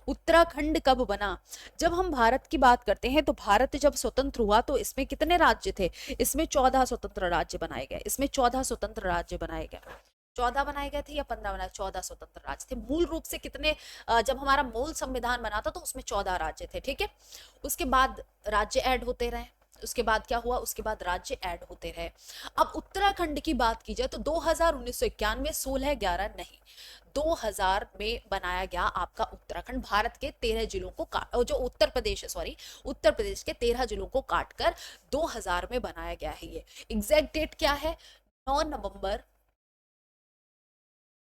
उत्तराखंड कब बना, जब हम भारत की बात करते हैं तो भारत जब स्वतंत्र हुआ तो इसमें कितने राज्य थे, इसमें 14 स्वतंत्र राज्य बनाए गए, इसमें 14 स्वतंत्र राज्य बनाए गए, 14 बनाए गए थे या 15 बनाए, 14 स्वतंत्र राज्य थे। मूल रूप से कितने, जब हमारा मूल संविधान बना था तो उसमें 14 राज्य थे। ठीक है, उसके बाद राज्य ऐड होते रहे, उसके बाद क्या हुआ, उसके बाद राज्य ऐड होते रहे। अब उत्तराखंड की बात की जाए तो 2000 1991 16 11 नहीं, 2000 में बनाया गया आपका उत्तराखंड। भारत के 13 जिलों को काट, जो उत्तर प्रदेश है, सॉरी, उत्तर प्रदेश के 13 जिलों को काटकर 2000 में बनाया गया है। ये एग्जैक्ट डेट क्या है, 9 नवंबर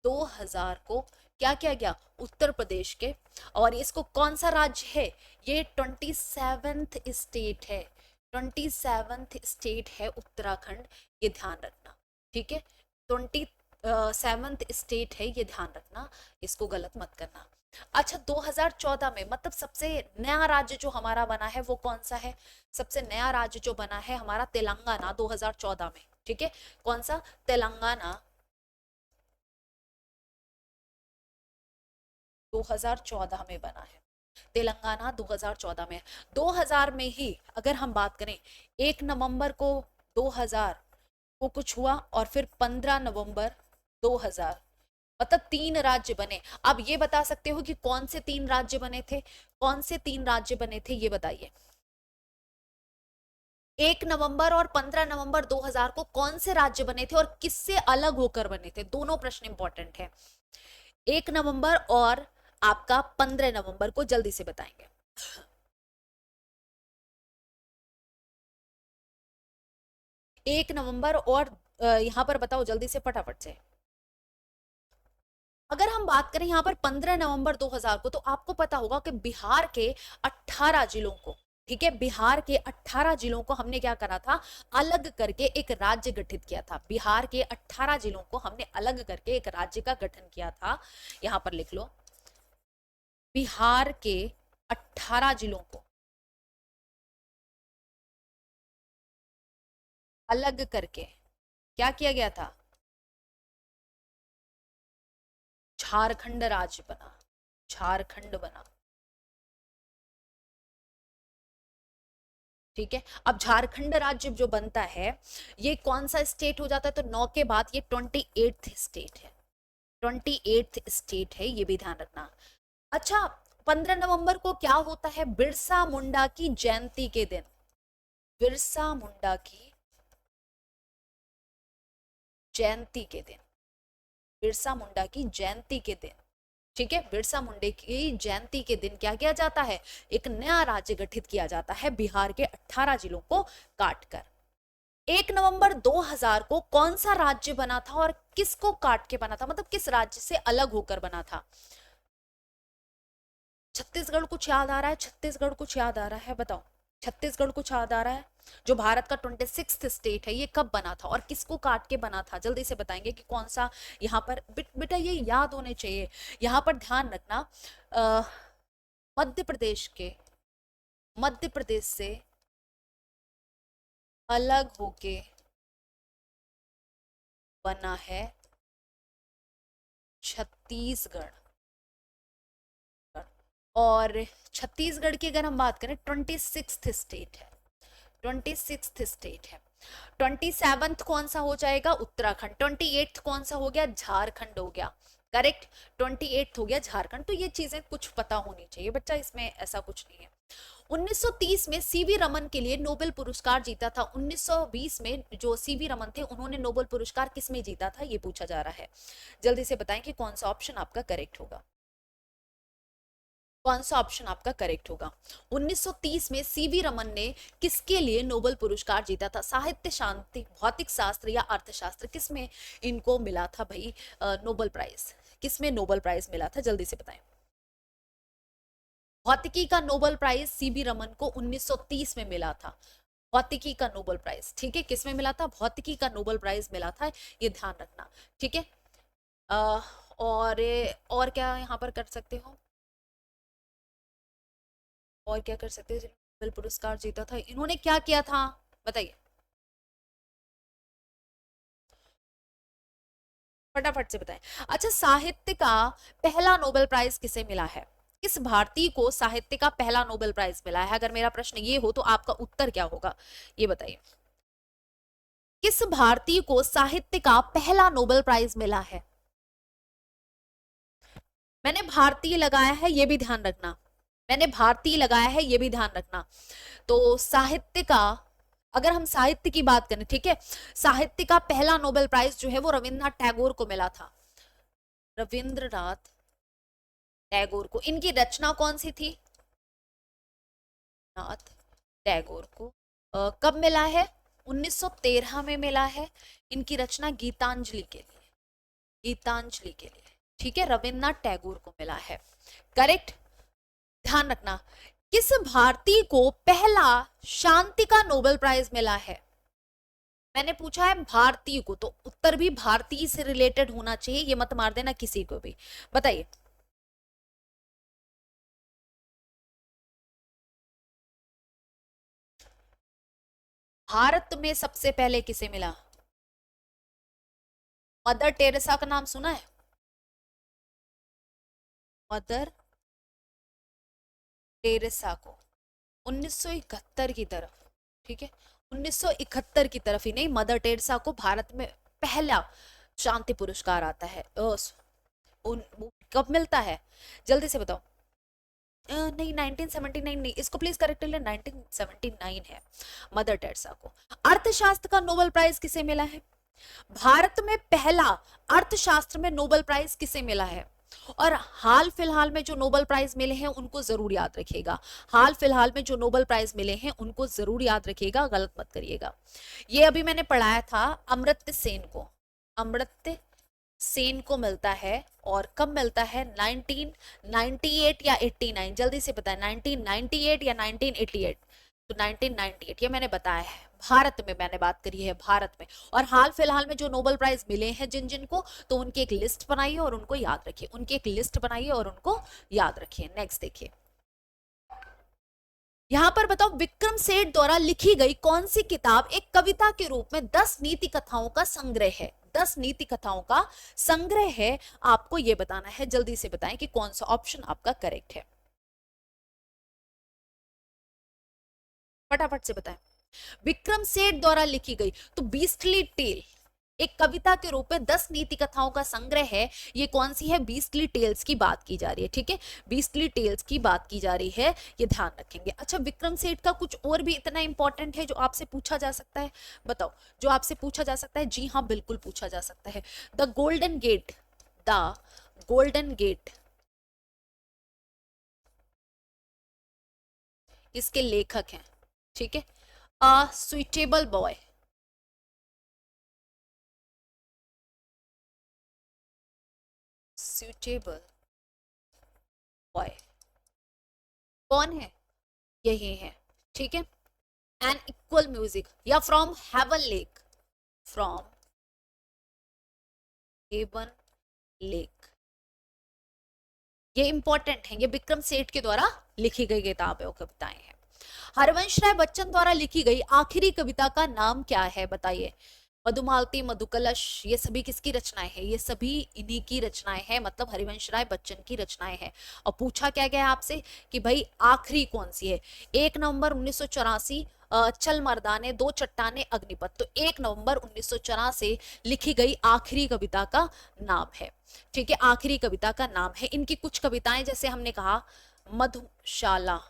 2000 को क्या किया गया, उत्तर प्रदेश के, और इसको कौन सा राज्य है, ये 27th स्टेट है, 27th स्टेट है उत्तराखंड, ये ध्यान रखना। ठीक है, 27th स्टेट है, ये ध्यान रखना, इसको गलत मत करना। अच्छा, 2014 में मतलब सबसे नया राज्य जो हमारा बना है वो कौन सा है, सबसे नया राज्य जो बना है हमारा तेलंगाना 2014 में। ठीक है, कौन सा, तेलंगाना 2014 में बना है, तेलंगाना 2014 में। 2000 में ही अगर हम बात करें, 1 नवंबर को 2000 को कुछ हुआ, और फिर 15 नवंबर 2000, मतलब 3 राज्य बने। अब ये बता सकते हो कि कौन से 3 राज्य बने थे, कौन से 3 राज्य बने थे, ये बताइए। 1 नवंबर और 15 नवंबर 2000 को कौन से राज्य बने थे और किससे अलग होकर बने थे, दोनों प्रश्न इंपॉर्टेंट है। 1 नवंबर और आपका 15 नवंबर को जल्दी से बताएंगे। 1 नवंबर और यहां पर बताओ जल्दी से फटाफट से। अगर हम बात करें यहाँ पर 15 नवंबर 2000 को, तो आपको पता होगा कि बिहार के 18 जिलों को, ठीक है, बिहार के 18 जिलों को हमने क्या करा था, अलग करके एक राज्य गठित किया था। बिहार के 18 जिलों को हमने अलग करके एक राज्य का गठन किया था। यहां पर लिख लो, बिहार के 18 जिलों को अलग करके क्या किया गया था, झारखंड राज्य बना, झारखंड बना। ठीक है, अब झारखंड राज्य जो बनता है, ये कौन सा स्टेट हो जाता है, तो 9 के बाद ये 28th स्टेट है, 28th स्टेट है, ये भी ध्यान रखना। अच्छा, 15 नवंबर को क्या होता है, बिरसा मुंडा की जयंती के दिन, बिरसा मुंडा की जयंती के दिन, बिरसा मुंडा की जयंती के दिन, ठीक है, बिरसा मुंडे की जयंती के दिन क्या किया जाता है, एक नया राज्य गठित किया जाता है बिहार के 18 जिलों को काटकर। 1 नवंबर 2000 को कौन सा राज्य बना था और किसको काट के बना था, मतलब किस राज्य से अलग होकर बना था। छत्तीसगढ़ कुछ याद आ रहा है, छत्तीसगढ़ कुछ याद आ रहा है, बताओ, छत्तीसगढ़ कुछ याद आ रहा है। जो भारत का 26th स्टेट है, ये कब बना था और किसको काट के बना था, जल्दी से बताएंगे कि कौन सा। यहाँ पर बेटा ये याद होने चाहिए, यहाँ पर ध्यान रखना। अः मध्य प्रदेश के, मध्य प्रदेश से अलग होके बना है छत्तीसगढ़। और छत्तीसगढ़ की अगर हम बात करें, 26th स्टेट है, 26th स्टेट है। 27th कौन सा हो जाएगा, उत्तराखंड। 28th कौन सा हो गया, झारखंड हो गया, करेक्ट। 28th हो गया झारखंड। तो ये चीजें कुछ पता होनी चाहिए बच्चा, इसमें ऐसा कुछ नहीं है। 1930 में सीवी रमन के लिए नोबेल पुरस्कार जीता था। 1920 में जो सीवी रमन थे, उन्होंने नोबेल पुरस्कार किस में जीता था, ये पूछा जा रहा है। जल्दी से बताएं कि कौन सा ऑप्शन आपका करेक्ट होगा, कौन सा ऑप्शन आपका करेक्ट होगा। 1930 में सीवी रमन ने किसके लिए नोबेल पुरस्कार जीता था, साहित्य, शांति, भौतिक शास्त्र या अर्थशास्त्र, किसमें इनको मिला था भाई नोबेल प्राइज, किसमें नोबेल प्राइज मिला था, जल्दी से बताएं। भौतिकी का नोबेल प्राइज सीवी रमन को 1930 में मिला था, भौतिकी का नोबेल प्राइज, ठीक है, किसमें मिला था, भौतिकी का नोबेल प्राइज मिला था, ये ध्यान रखना, ठीक है। अ, और क्या यहाँ पर कर सकते हो, और क्या कर सकते हैं, नोबेल पुरस्कार जीता था, इन्होंने क्या किया था, बताइए फटाफट से बताएं। अच्छा, साहित्य का पहला नोबेल प्राइज किसे मिला है, किस भारतीय को साहित्य का पहला नोबेल प्राइज मिला है, अगर मेरा प्रश्न ये हो तो आपका उत्तर क्या होगा, ये बताइए। किस भारतीय को साहित्य का पहला नोबेल प्राइज मिला है। मैंने भारतीय लगाया है, ये भी ध्यान रखना, मैंने भारतीय लगाया है, ये भी ध्यान रखना। तो साहित्य का, अगर हम साहित्य की बात करें, ठीक है, साहित्य का पहला नोबेल प्राइज जो है वो रविन्द्रनाथ टैगोर को मिला था, रविंद्रनाथ टैगोर को। इनकी रचना कौन सी थी, नाथ टैगोर को कब मिला है, 1913 में मिला है। इनकी रचना गीतांजलि के लिए, गीतांजलि के लिए, ठीक है, रविन्द्रनाथ टैगोर को मिला है, करेक्ट। ध्यान रखना, किस भारतीय को पहला शांति का नोबेल प्राइज मिला है, मैंने पूछा है भारतीय को, तो उत्तर भी भारतीय से रिलेटेड होना चाहिए, ये मत मार देना किसी को भी, बताइए। भारत में सबसे पहले किसे मिला, मदर टेरेसा का नाम सुना है, मदर टेरेसा को 1971 की तरफ, ठीक है, 1971 की तरफ ही नहीं, मदर टेरेसा को भारत में पहला शांति पुरस्कार आता है, कब मिलता है, जल्दी से बताओ। नहीं 1979 नहीं, इसको प्लीज करेक्ट ले, 1979 है मदर टेरेसा को। अर्थशास्त्र का नोबेल प्राइज किसे मिला है? भारत में पहला अर्थशास्त्र में नोबेल प्राइज किसे मिला है? और हाल फिलहाल में जो नोबेल प्राइज मिले हैं उनको जरूर याद रखिएगा, हाल फिलहाल में जो नोबेल प्राइज मिले हैं उनको जरूर याद रखिएगा, गलत मत करिएगा। ये अभी मैंने पढ़ाया था, अमर्त्य सेन को, अमर्त्य सेन को मिलता है। और कब मिलता है? 1998 या 89, जल्दी से बताएं, 1998 या 1988? तो 1998 ये मैंने बताया है, भारत में मैंने बात करी है, भारत में। और हाल फिलहाल में जो नोबेल प्राइज मिले हैं जिन जिन को, तो उनकी एक लिस्ट बनाइए और उनको याद रखिए, उनकी एक लिस्ट बनाइए और उनको याद रखिए। नेक्स्ट देखिए, यहां पर बताओ, विक्रम सेठ द्वारा लिखी गई कौन सी किताब एक कविता के रूप में 10 नीति कथाओं का संग्रह है? 10 नीति कथाओं का संग्रह है, आपको यह बताना है, जल्दी से बताएं कि कौन सा ऑप्शन आपका करेक्ट है, फटाफट से बताएं। विक्रम सेठ द्वारा लिखी गई, तो बीस्टली टेल एक कविता के रूप में 10 नीति कथाओं का संग्रह है, ये कौन सी है? बीस्टली टेल्स की बात की जा रही है, ठीक है, बीस्टली टेल्स की बात की जा रही है, ये ध्यान रखेंगे। अच्छा, विक्रम सेठ का कुछ और भी इतना इंपॉर्टेंट है जो आपसे पूछा जा सकता है, बताओ, जो आपसे पूछा जा सकता है? जी हाँ, बिल्कुल पूछा जा सकता है। The golden gate, the golden gate, इसके लेखक हैं, ठीक है। A suitable boy, suitable boy कौन है? यही है, ठीक है। एन इक्वल म्यूजिक या from heaven lake, from heaven lake, ये इंपॉर्टेंट है, ये विक्रम सेठ के द्वारा लिखी गई किताब है और कविताएं हैं। हरवंश राय बच्चन द्वारा लिखी गई आखिरी कविता का नाम क्या है, बताइए। मधुमालती, मधुकलश, ये सभी किसकी रचनाएं हैं? ये सभी इन्हीं की रचनाएं हैं, मतलब हरिवंश राय बच्चन की रचनाएं हैं। और पूछा क्या गया आपसे कि भाई आखिरी कौन सी है? 1 नवंबर 1984 चल मर्दाने, दो चट्टाने, अग्निपथ, तो 1 नवंबर 1984 लिखी गई आखिरी कविता का नाम है, ठीक है, आखिरी कविता का नाम है। इनकी कुछ कविताएं, जैसे हमने कहा, मधुशाला,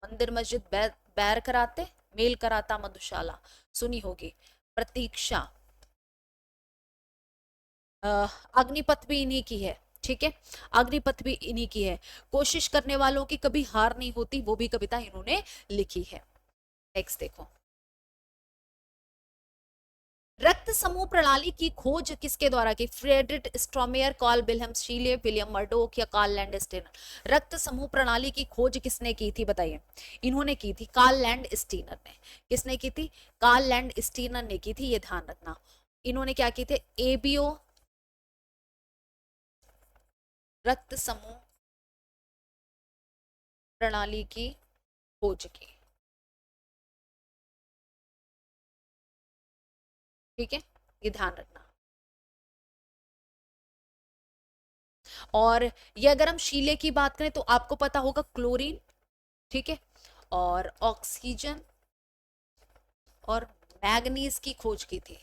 मंदिर मस्जिद बैर कराते, मेल कराता मधुशाला, सुनी होगी। प्रतीक्षा, अग्निपथ भी इन्हीं की है, ठीक है, अग्निपथ भी इन्हीं की है। कोशिश करने वालों की कभी हार नहीं होती, वो भी कविता इन्होंने लिखी है। नेक्स्ट देखो, रक्त समूह प्रणाली की खोज किसके द्वारा की? Frederick स्ट्रोमेयर, Karl Wilhelm शीले, William Murdoch या कार्ल लैंडस्टीनर? रक्त समूह प्रणाली की खोज किसने की थी, बताइए। इन्होंने की थी, कार्ल लैंडस्टीनर ने। किसने की थी? कार्ल लैंडस्टीनर ने की थी, ये ध्यान रखना। इन्होंने क्या की थी? एबीओ रक्त समूह प्रणाली की खोज की, ठीक है, ये ध्यान रखना। और ये अगर हम शीले की बात करें तो आपको पता होगा क्लोरीन, ठीक है, और ऑक्सीजन और मैग्नीज की खोज की थी,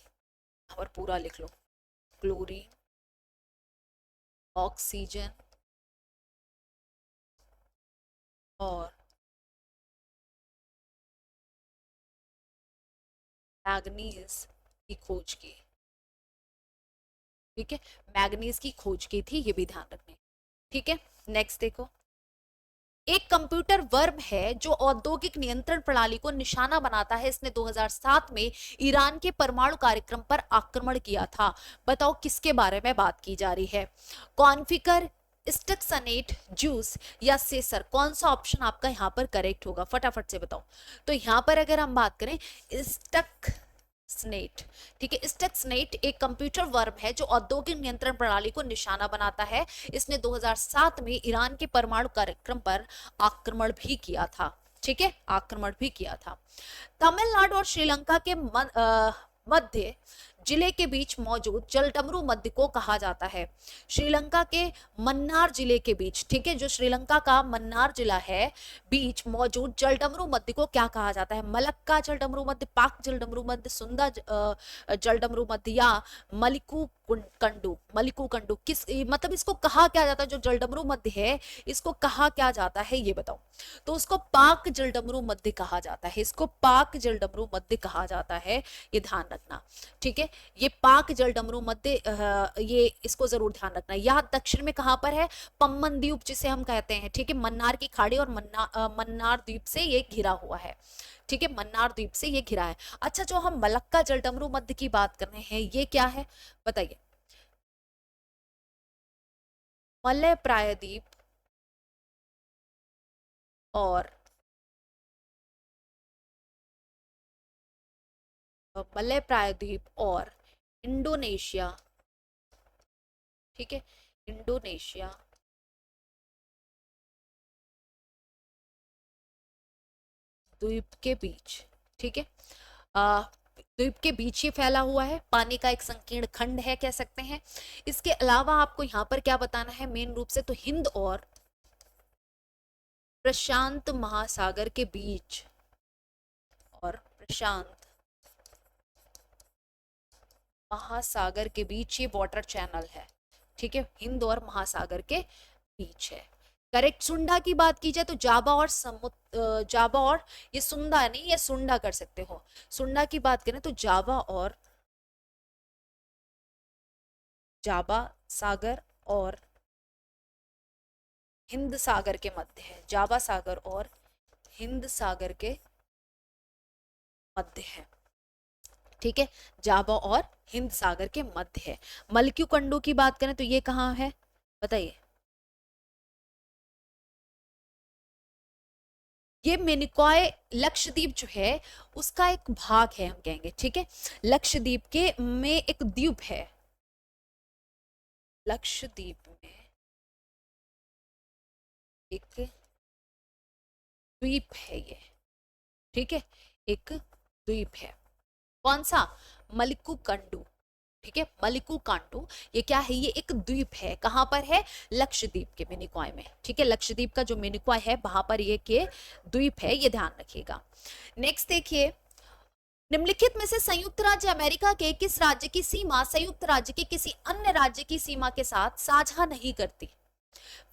और पूरा लिख लो, क्लोरीन, ऑक्सीजन और मैग्नीज की खोज की, ठीक है, मैग्नीज की खोज की थी, ये भी ध्यान रखने, ठीक है। नेक्स्ट देखो, एक कंप्यूटर वर्म है जो औद्योगिक नियंत्रण प्रणाली को निशाना बनाता है, इसने 2007 में ईरान के परमाणु कार्यक्रम पर आक्रमण किया था, बताओ किसके बारे में बात की जा रही है? कॉन्फिगर, स्टक्सनेट, जूस या सेसर? कौन सा ऑप्शन आपका यहाँ पर करेक्ट होगा, फटाफट से बताओ। तो यहाँ पर अगर हम बात करें, स्टक स्नेट, ठीक है, स्टक्सनेट एक कंप्यूटर वर्म है जो औद्योगिक नियंत्रण प्रणाली को निशाना बनाता है, इसने 2007 में ईरान के परमाणु कार्यक्रम पर आक्रमण भी किया था, ठीक है, आक्रमण भी किया था। तमिलनाडु और श्रीलंका के मध्य जिले के बीच मौजूद जलडमरू मध्य को कहा जाता है? श्रीलंका के मन्नार जिले के बीच, ठीक है, जो श्रीलंका का मन्नार जिला है, बीच मौजूद जलडमरू मध्य को क्या कहा जाता है? मलक्का जलडमरू मध्य, पाक जलडमरू मध्य, सुंदा जलडमरू मध्य या मलिकू कंडू, मलिकू कंडू किस मतलब इसको कहा क्या जाता है, जो जलडमरू मध्य है इसको कहा क्या जाता है ये बताओ। तो उसको पाक जलडमरू मध्य कहा जाता है, इसको पाक जलडमरू मध्य कहा जाता है, ये ध्यान रखना। ठीक है, ये पाक जलडमरू मध्य, ये इसको जरूर ध्यान रखना। यह दक्षिण में कहां पर है, पम्बन द्वीप जिसे हम कहते हैं। ठीक है, मन्नार की खाड़ी और मन्नार द्वीप से ये घिरा हुआ है। ठीक है, मन्नार द्वीप से ये घिरा है। अच्छा, जो हम मलक्का जलडमरू मध्य की बात कर रहे हैं ये क्या है बताइए। मलय प्रायद्वीप और मलय प्रायद्वीप और इंडोनेशिया। ठीक है, इंडोनेशिया द्वीप के बीच। ठीक है, द्वीप के बीच ये फैला हुआ है, पानी का एक संकीर्ण खंड है कह सकते हैं। इसके अलावा आपको यहाँ पर क्या बताना है मेन रूप से, तो हिंद और प्रशांत महासागर के बीच, और प्रशांत महासागर के बीच ये वाटर चैनल है। ठीक है, हिंद और महासागर के बीच है। करेक्ट। सुंडा की बात की जाए तो जावा और जावा और, ये सुंदा नहीं, ये सुंडा कर सकते हो। सुंडा की बात करें तो जावा और जावा सागर और हिंद सागर के मध्य है, जावा सागर और हिंद सागर के मध्य है। ठीक है, जावा और हिंद सागर के मध्य है। मलक्यू कंडू की बात करें तो ये कहाँ है बताइए। ये मिनिकॉय लक्षद्वीप जो है उसका एक भाग है हम कहेंगे। ठीक है, लक्षद्वीप के में एक द्वीप है, लक्षद्वीप में एक द्वीप है ये। ठीक है, एक द्वीप है, कौन सा, मलिकू कंडू। ठीक है, मलिकू कांटू ये क्या है, ये एक द्वीप है, कहां पर है, लक्षद्वीप के मिनिकॉय में। ठीक है, लक्षद्वीप का जो मिनिकॉय है वहां पर ये के द्वीप है, ये ध्यान रखिएगा। नेक्स्ट देखिए, निम्नलिखित में से संयुक्त राज्य अमेरिका के किस राज्य की सीमा संयुक्त राज्य के किसी अन्य राज्य की सीमा के साथ साझा नहीं करती।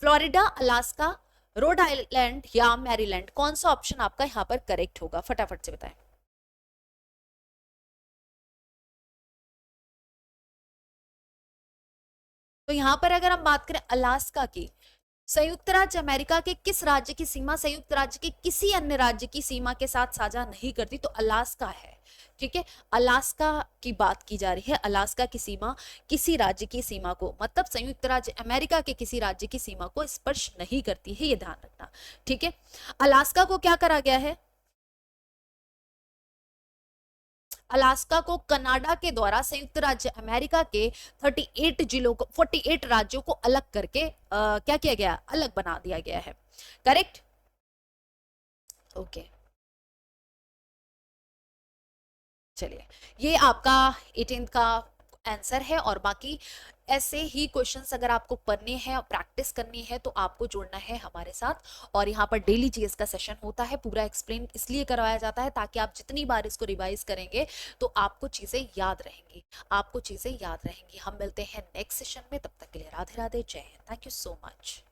फ्लोरिडा, अलास्का, रोड आइलैंड या मैरीलैंड, कौन सा ऑप्शन आपका यहाँ पर करेक्ट होगा, फटाफट से बताएं। तो यहां पर अगर हम बात करें अलास्का की, संयुक्त राज्य अमेरिका के किस राज्य की सीमा संयुक्त राज्य के किसी अन्य राज्य की सीमा के साथ साझा नहीं करती, तो अलास्का है। ठीक है, अलास्का की बात की जा रही है, अलास्का की सीमा किसी राज्य की सीमा को, मतलब संयुक्त राज्य अमेरिका के किसी राज्य की सीमा को स्पर्श नहीं करती है, ये ध्यान रखना। ठीक है, अलास्का को क्या करा गया है, अलास्का को कनाडा के द्वारा संयुक्त राज्य अमेरिका के 38 जिलों को 48 राज्यों को अलग करके क्या किया गया, अलग बना दिया गया है। Correct, okay. चलिए, ये आपका 18th का आंसर है, और बाकी ऐसे ही क्वेश्चंस अगर आपको पढ़ने हैं और प्रैक्टिस करनी है तो आपको जुड़ना है हमारे साथ। और यहाँ पर डेली जीएस का सेशन होता है, पूरा एक्सप्लेन इसलिए करवाया जाता है ताकि आप जितनी बार इसको रिवाइज करेंगे तो आपको चीजें याद रहेंगी, आपको चीजें याद रहेंगी। हम मिलते हैं नेक्स्ट सेशन में, तब तक के लिए राधे राधे, जय Hind, thank you so much.